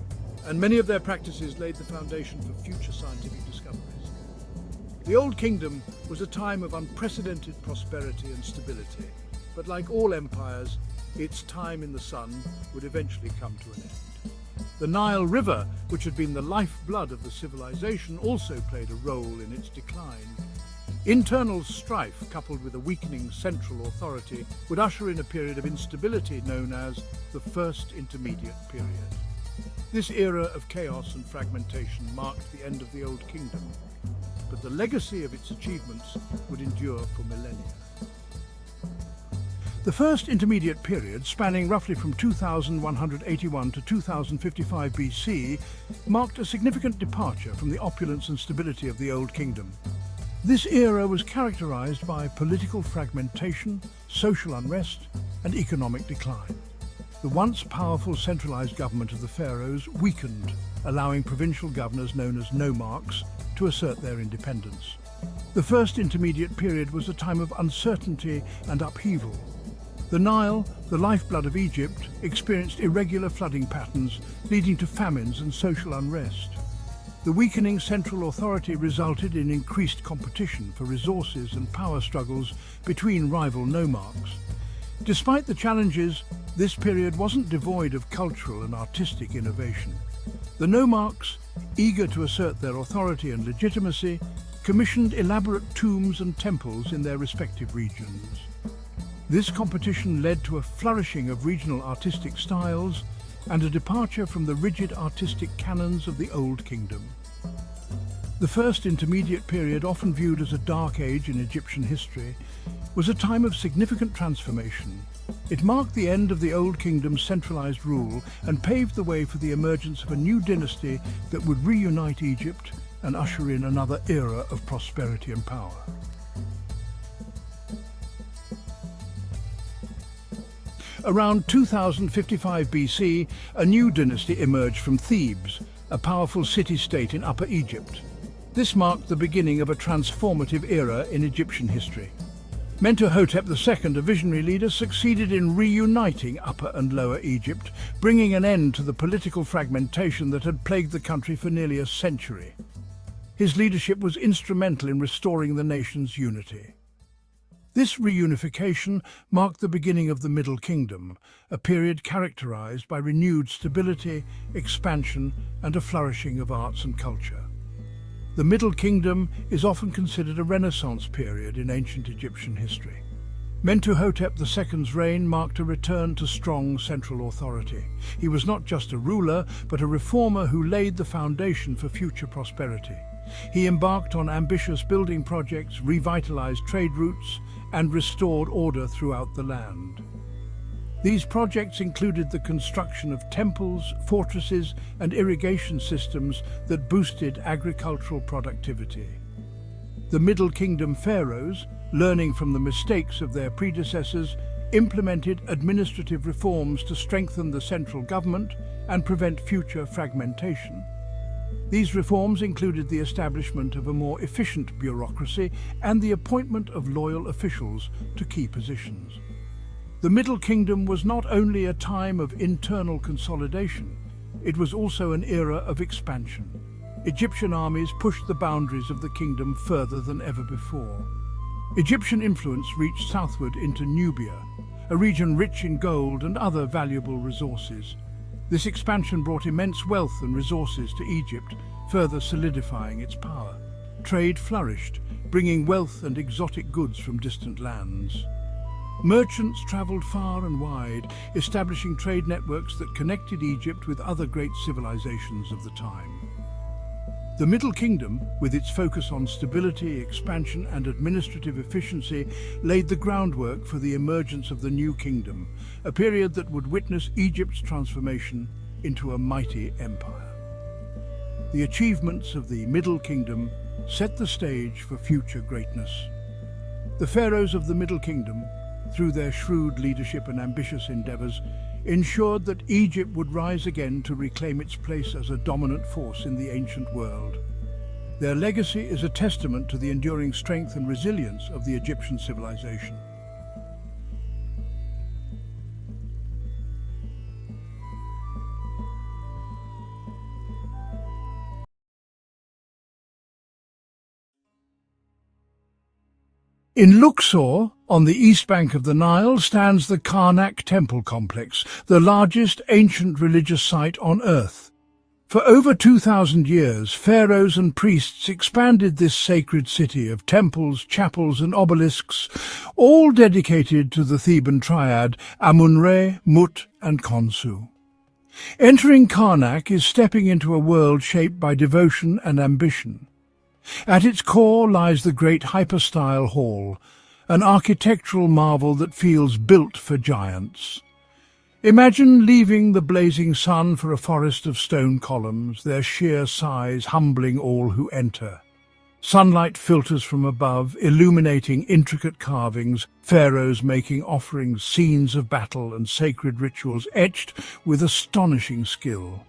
and many of their practices laid the foundation for future scientific discoveries. The Old Kingdom was a time of unprecedented prosperity and stability, but like all empires, its time in the sun would eventually come to an end. The Nile River, which had been the lifeblood of the civilization, also played a role in its decline. Internal strife, coupled with a weakening central authority, would usher in a period of instability known as the First Intermediate Period. This era of chaos and fragmentation marked the end of the Old Kingdom, but the legacy of its achievements would endure for millennia. The First Intermediate Period, spanning roughly from 2181 to 2055 BC, marked a significant departure from the opulence and stability of the Old Kingdom. This era was characterized by political fragmentation, social unrest, and economic decline. The once powerful centralized government of the pharaohs weakened, allowing provincial governors known as nomarchs to assert their independence. The first intermediate period was a time of uncertainty and upheaval. The Nile, the lifeblood of Egypt, experienced irregular flooding patterns, leading to famines and social unrest. The weakening central authority resulted in increased competition for resources and power struggles between rival nomarchs. Despite the challenges, this period wasn't devoid of cultural and artistic innovation. The nomarchs, eager to assert their authority and legitimacy, commissioned elaborate tombs and temples in their respective regions. This competition led to a flourishing of regional artistic styles and a departure from the rigid artistic canons of the Old Kingdom. The first intermediate period, often viewed as a dark age in Egyptian history, was a time of significant transformation. It marked the end of the Old Kingdom's centralized rule and paved the way for the emergence of a new dynasty that would reunite Egypt and usher in another era of prosperity and power. Around 2055 BC, a new dynasty emerged from Thebes, a powerful city-state in Upper Egypt. This marked the beginning of a transformative era in Egyptian history. Mentuhotep II, a visionary leader, succeeded in reuniting Upper and Lower Egypt, bringing an end to the political fragmentation that had plagued the country for nearly a century. His leadership was instrumental in restoring the nation's unity. This reunification marked the beginning of the Middle Kingdom, a period characterized by renewed stability, expansion, and a flourishing of arts and culture. The Middle Kingdom is often considered a Renaissance period in ancient Egyptian history. Mentuhotep II's reign marked a return to strong central authority. He was not just a ruler, but a reformer who laid the foundation for future prosperity. He embarked on ambitious building projects, revitalized trade routes, and restored order throughout the land. These projects included the construction of temples, fortresses, and irrigation systems that boosted agricultural productivity. The Middle Kingdom pharaohs, learning from the mistakes of their predecessors, implemented administrative reforms to strengthen the central government and prevent future fragmentation. These reforms included the establishment of a more efficient bureaucracy and the appointment of loyal officials to key positions. The Middle Kingdom was not only a time of internal consolidation, it was also an era of expansion. Egyptian armies pushed the boundaries of the kingdom further than ever before. Egyptian influence reached southward into Nubia, a region rich in gold and other valuable resources. This expansion brought immense wealth and resources to Egypt, further solidifying its power. Trade flourished, bringing wealth and exotic goods from distant lands. Merchants traveled far and wide, establishing trade networks that connected Egypt with other great civilizations of the time. The Middle Kingdom, with its focus on stability, expansion, and administrative efficiency, laid the groundwork for the emergence of the New Kingdom, a period that would witness Egypt's transformation into a mighty empire. The achievements of the Middle Kingdom set the stage for future greatness. The pharaohs of the Middle Kingdom, through their shrewd leadership and ambitious endeavors, ensured that Egypt would rise again to reclaim its place as a dominant force in the ancient world. Their legacy is a testament to the enduring strength and resilience of the Egyptian civilization. In Luxor, on the east bank of the Nile, stands the Karnak temple complex, the largest ancient religious site on Earth. For over 2,000 years, pharaohs and priests expanded this sacred city of temples, chapels, and obelisks, all dedicated to the Theban triad Amun-Re, Mut, and Khonsu. Entering Karnak is stepping into a world shaped by devotion and ambition. At its core lies the great hypostyle hall, an architectural marvel that feels built for giants. Imagine leaving the blazing sun for a forest of stone columns, their sheer size humbling all who enter. Sunlight filters from above, illuminating intricate carvings, pharaohs making offerings, scenes of battle and sacred rituals etched with astonishing skill.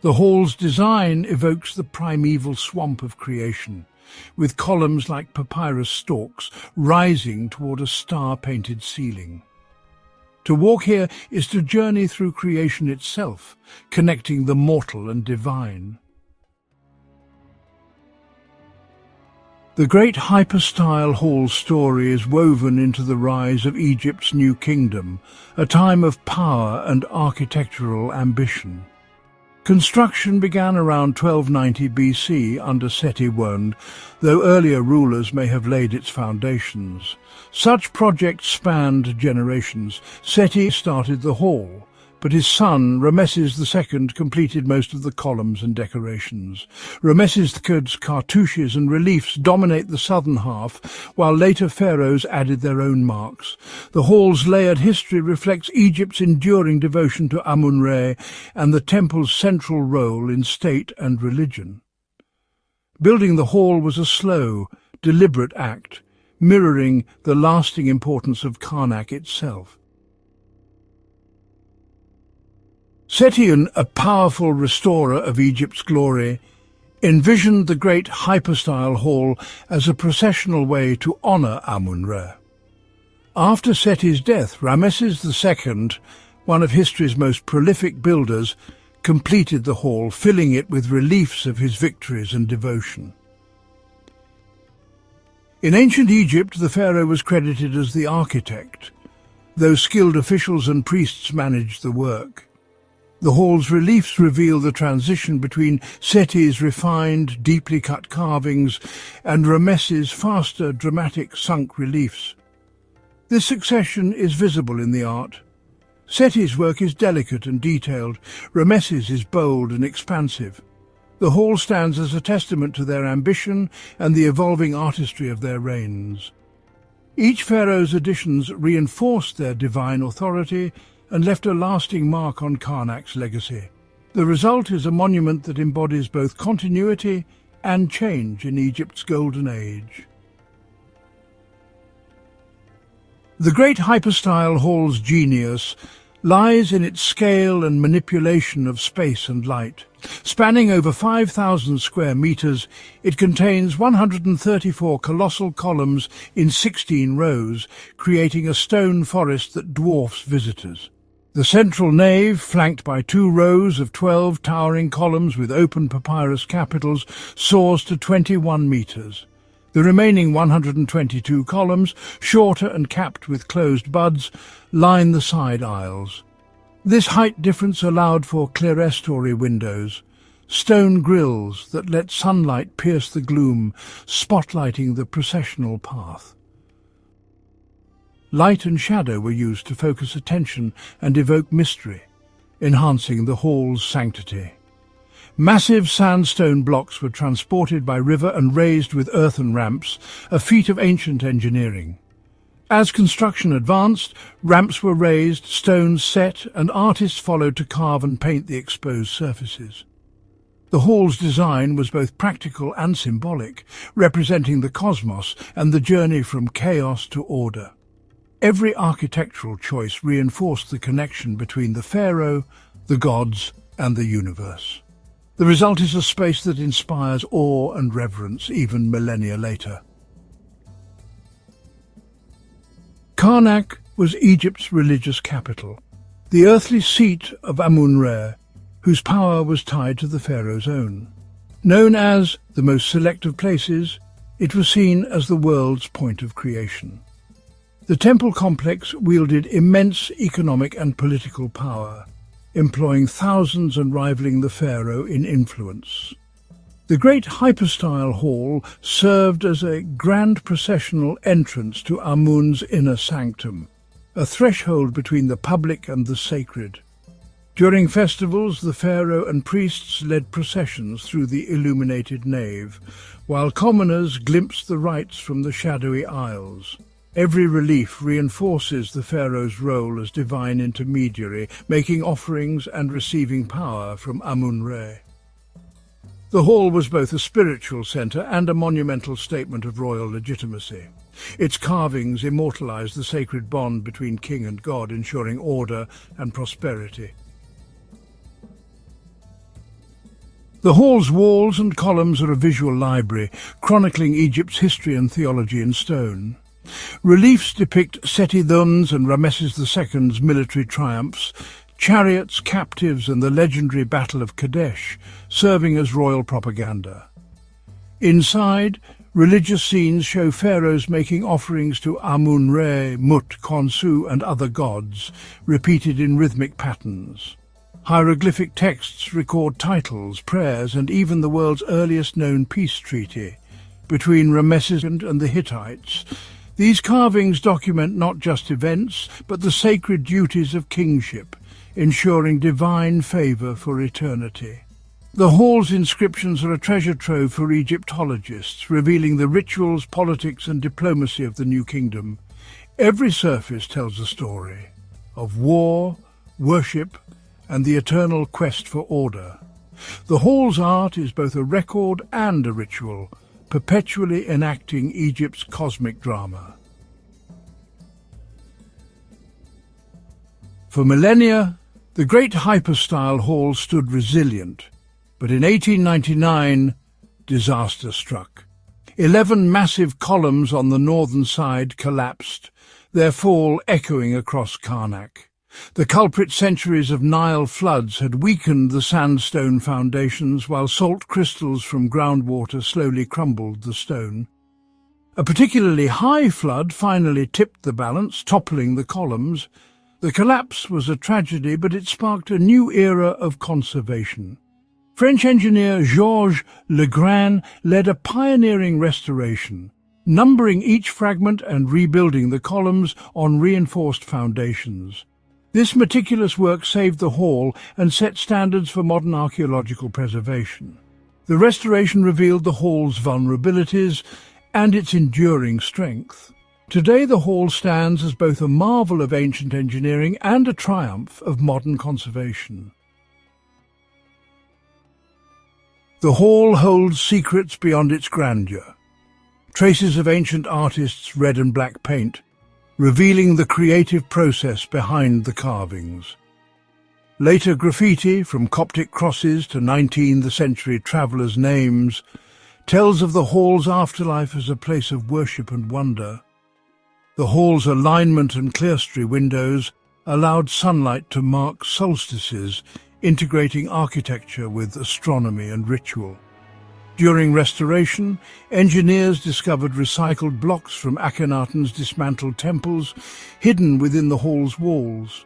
The hall's design evokes the primeval swamp of creation, with columns like papyrus stalks rising toward a star-painted ceiling. To walk here is to journey through creation itself, connecting the mortal and divine. The great hypostyle hall story is woven into the rise of Egypt's new kingdom, a time of power and architectural ambition. Construction began around 1290 BC under Seti I, though earlier rulers may have laid its foundations. Such projects spanned generations. Seti started the hall, but his son, Ramses II, completed most of the columns and decorations. Ramses II's cartouches and reliefs dominate the southern half, while later pharaohs added their own marks. The hall's layered history reflects Egypt's enduring devotion to Amun-Re and the temple's central role in state and religion. Building the hall was a slow, deliberate act, mirroring the lasting importance of Karnak itself. Seti I, a powerful restorer of Egypt's glory, envisioned the great hypostyle hall as a processional way to honour Amun-Re. After Seti's death, Ramses II, one of history's most prolific builders, completed the hall, filling it with reliefs of his victories and devotion. In ancient Egypt, the pharaoh was credited as the architect, though skilled officials and priests managed the work. The hall's reliefs reveal the transition between Seti's refined, deeply cut carvings and Ramesses' faster, dramatic sunk reliefs. This succession is visible in the art. Seti's work is delicate and detailed. Ramesses' is bold and expansive. The hall stands as a testament to their ambition and the evolving artistry of their reigns. Each pharaoh's additions reinforced their divine authority and left a lasting mark on Karnak's legacy. The result is a monument that embodies both continuity and change in Egypt's golden age. The great hypostyle hall's genius lies in its scale and manipulation of space and light. Spanning over 5,000 square meters, it contains 134 colossal columns in 16 rows, creating a stone forest that dwarfs visitors. The central nave, flanked by 2 rows of 12 towering columns with open papyrus capitals, soars to 21 meters. The remaining 122 columns, shorter and capped with closed buds, line the side aisles. This height difference allowed for clerestory windows, stone grilles that let sunlight pierce the gloom, spotlighting the processional path. Light and shadow were used to focus attention and evoke mystery, enhancing the hall's sanctity. Massive sandstone blocks were transported by river and raised with earthen ramps, a feat of ancient engineering. As construction advanced, ramps were raised, stones set, and artists followed to carve and paint the exposed surfaces. The hall's design was both practical and symbolic, representing the cosmos and the journey from chaos to order. Every architectural choice reinforced the connection between the pharaoh, the gods, and the universe. The result is a space that inspires awe and reverence even millennia later. Karnak was Egypt's religious capital, the earthly seat of Amun-Re, whose power was tied to the pharaoh's own. Known as the most select of places, it was seen as the world's point of creation. The temple complex wielded immense economic and political power, employing thousands and rivaling the pharaoh in influence. The great hypostyle hall served as a grand processional entrance to Amun's inner sanctum, a threshold between the public and the sacred. During festivals, the pharaoh and priests led processions through the illuminated nave, while commoners glimpsed the rites from the shadowy aisles. Every relief reinforces the pharaoh's role as divine intermediary, making offerings and receiving power from Amun-Re. The hall was both a spiritual centre and a monumental statement of royal legitimacy. Its carvings immortalised the sacred bond between king and god, ensuring order and prosperity. The hall's walls and columns are a visual library, chronicling Egypt's history and theology in stone. Reliefs depict Seti I's and Ramses II's military triumphs, chariots, captives, and the legendary Battle of Kadesh, serving as royal propaganda. Inside, religious scenes show pharaohs making offerings to Amun-Re, Mut, Khonsu, and other gods, repeated in rhythmic patterns. Hieroglyphic texts record titles, prayers, and even the world's earliest known peace treaty between Ramesses and the Hittites. These carvings document not just events, but the sacred duties of kingship, ensuring divine favour for eternity. The hall's inscriptions are a treasure trove for Egyptologists, revealing the rituals, politics, and diplomacy of the new kingdom. Every surface tells a story of war, worship, and the eternal quest for order. The hall's art is both a record and a ritual, perpetually enacting Egypt's cosmic drama. For millennia, the great hypostyle hall stood resilient, but in 1899, disaster struck. 11 massive columns on the northern side collapsed, their fall echoing across Karnak. The culprit centuries of Nile floods had weakened the sandstone foundations, while salt crystals from groundwater slowly crumbled the stone. A particularly high flood finally tipped the balance, toppling the columns. The collapse was a tragedy, but it sparked a new era of conservation. French engineer Georges Legrand led a pioneering restoration, numbering each fragment and rebuilding the columns on reinforced foundations. This meticulous work saved the hall and set standards for modern archaeological preservation. The restoration revealed the hall's vulnerabilities and its enduring strength. Today the hall stands as both a marvel of ancient engineering and a triumph of modern conservation. The hall holds secrets beyond its grandeur. Traces of ancient artists' red and black paint, revealing the creative process behind the carvings. Later graffiti, from Coptic crosses to 19th century travellers' names, tells of the hall's afterlife as a place of worship and wonder. The hall's alignment and clerestory windows allowed sunlight to mark solstices, integrating architecture with astronomy and ritual. During restoration, engineers discovered recycled blocks from Akhenaten's dismantled temples, hidden within the hall's walls.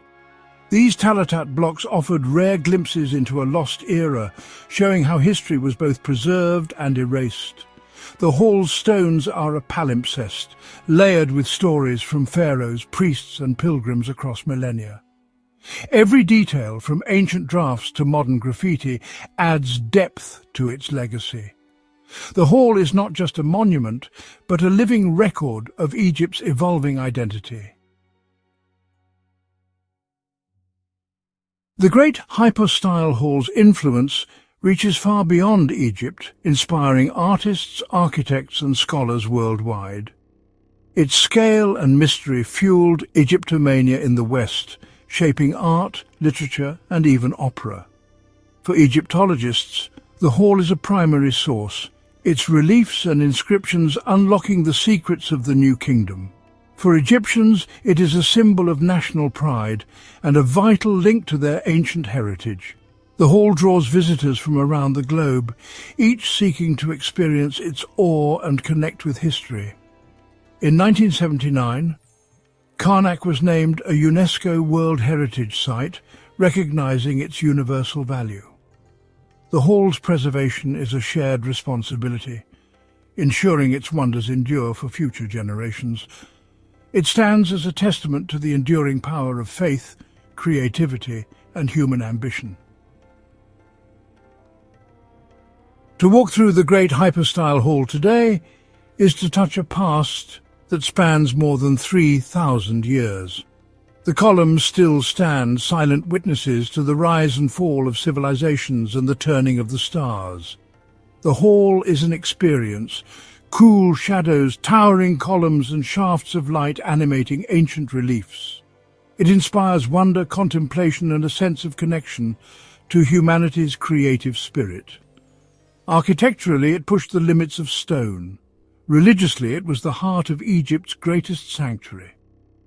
These Talatat blocks offered rare glimpses into a lost era, showing how history was both preserved and erased. The hall's stones are a palimpsest, layered with stories from pharaohs, priests, and pilgrims across millennia. Every detail, from ancient drafts to modern graffiti, adds depth to its legacy. The hall is not just a monument, but a living record of Egypt's evolving identity. The great hypostyle hall's influence reaches far beyond Egypt, inspiring artists, architects, and scholars worldwide. Its scale and mystery fueled Egyptomania in the West, shaping art, literature, and even opera. For Egyptologists, the hall is a primary source, its reliefs and inscriptions unlocking the secrets of the new kingdom. For Egyptians, it is a symbol of national pride and a vital link to their ancient heritage. The hall draws visitors from around the globe, each seeking to experience its awe and connect with history. In 1979, Karnak was named a UNESCO World Heritage Site, recognizing its universal value. The hall's preservation is a shared responsibility, ensuring its wonders endure for future generations. It stands as a testament to the enduring power of faith, creativity, and human ambition. To walk through the great hypostyle hall today is to touch a past that spans more than 3,000 years. The columns still stand, silent witnesses to the rise and fall of civilizations and the turning of the stars. The hall is an experience, cool shadows, towering columns and shafts of light animating ancient reliefs. It inspires wonder, contemplation, and a sense of connection to humanity's creative spirit. Architecturally, it pushed the limits of stone. Religiously, it was the heart of Egypt's greatest sanctuary.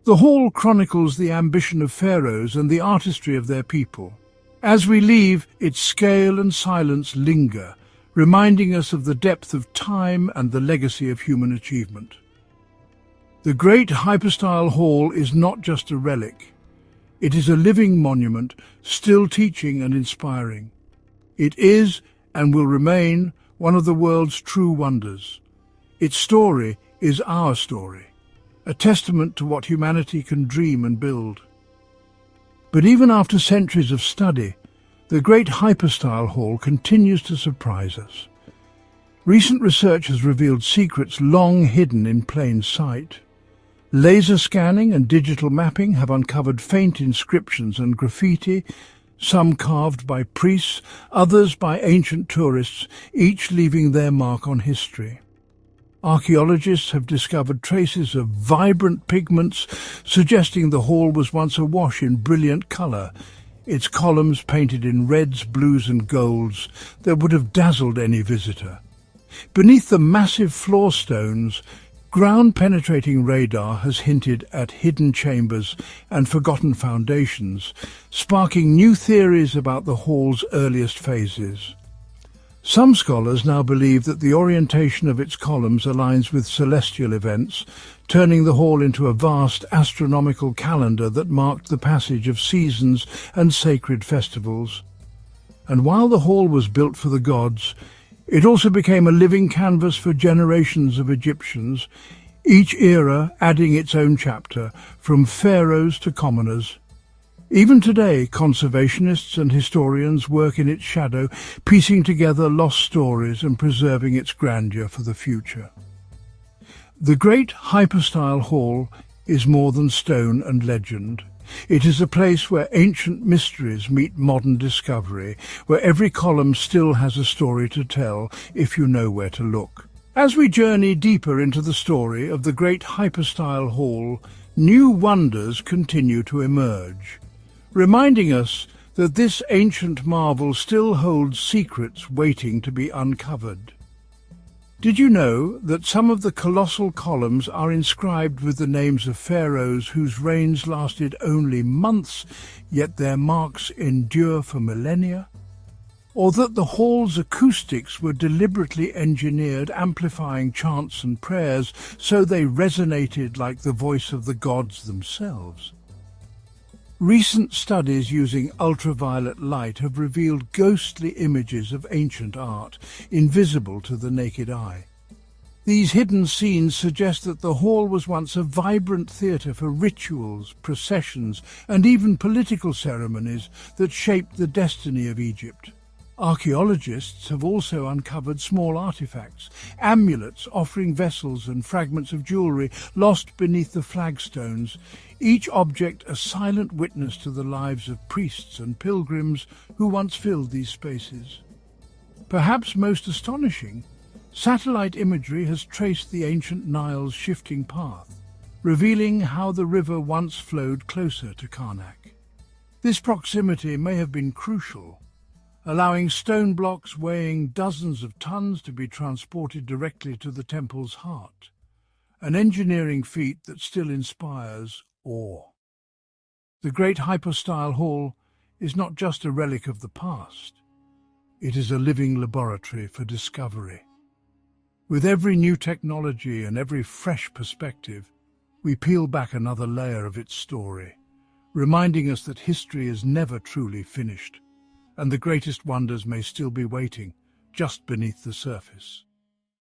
The hall chronicles the ambition of pharaohs and the artistry of their people. As we leave, its scale and silence linger, reminding us of the depth of time and the legacy of human achievement. The great hypostyle hall is not just a relic. It is a living monument, still teaching and inspiring. It is, and will remain, one of the world's true wonders. Its story is our story, a testament to what humanity can dream and build. But even after centuries of study, the great hypostyle hall continues to surprise us. Recent research has revealed secrets long hidden in plain sight. Laser scanning and digital mapping have uncovered faint inscriptions and graffiti, some carved by priests, others by ancient tourists, each leaving their mark on history. Archaeologists have discovered traces of vibrant pigments, suggesting the hall was once awash in brilliant colour, its columns painted in reds, blues and golds that would have dazzled any visitor. Beneath the massive floor stones, ground-penetrating radar has hinted at hidden chambers and forgotten foundations, sparking new theories about the hall's earliest phases. Some scholars now believe that the orientation of its columns aligns with celestial events, turning the hall into a vast astronomical calendar that marked the passage of seasons and sacred festivals. And while the hall was built for the gods, it also became a living canvas for generations of Egyptians, each era adding its own chapter, from pharaohs to commoners. Even today, conservationists and historians work in its shadow, piecing together lost stories and preserving its grandeur for the future. The great hypostyle hall is more than stone and legend. It is a place where ancient mysteries meet modern discovery, where every column still has a story to tell if you know where to look. As we journey deeper into the story of the great hypostyle hall, new wonders continue to emerge, reminding us that this ancient marvel still holds secrets waiting to be uncovered. Did you know that some of the colossal columns are inscribed with the names of pharaohs whose reigns lasted only months, yet their marks endure for millennia? Or that the hall's acoustics were deliberately engineered, amplifying chants and prayers so they resonated like the voice of the gods themselves? Recent studies using ultraviolet light have revealed ghostly images of ancient art, invisible to the naked eye. These hidden scenes suggest that the hall was once a vibrant theatre for rituals, processions, and even political ceremonies that shaped the destiny of Egypt. Archaeologists have also uncovered small artifacts, amulets offering vessels and fragments of jewellery lost beneath the flagstones, each object a silent witness to the lives of priests and pilgrims who once filled these spaces. Perhaps most astonishing, satellite imagery has traced the ancient Nile's shifting path, revealing how the river once flowed closer to Karnak. This proximity may have been crucial, allowing stone blocks weighing dozens of tons to be transported directly to the temple's heart, an engineering feat that still inspires awe. The great hypostyle hall is not just a relic of the past, it is a living laboratory for discovery. With every new technology and every fresh perspective, we peel back another layer of its story, reminding us that history is never truly finished, and the greatest wonders may still be waiting just beneath the surface.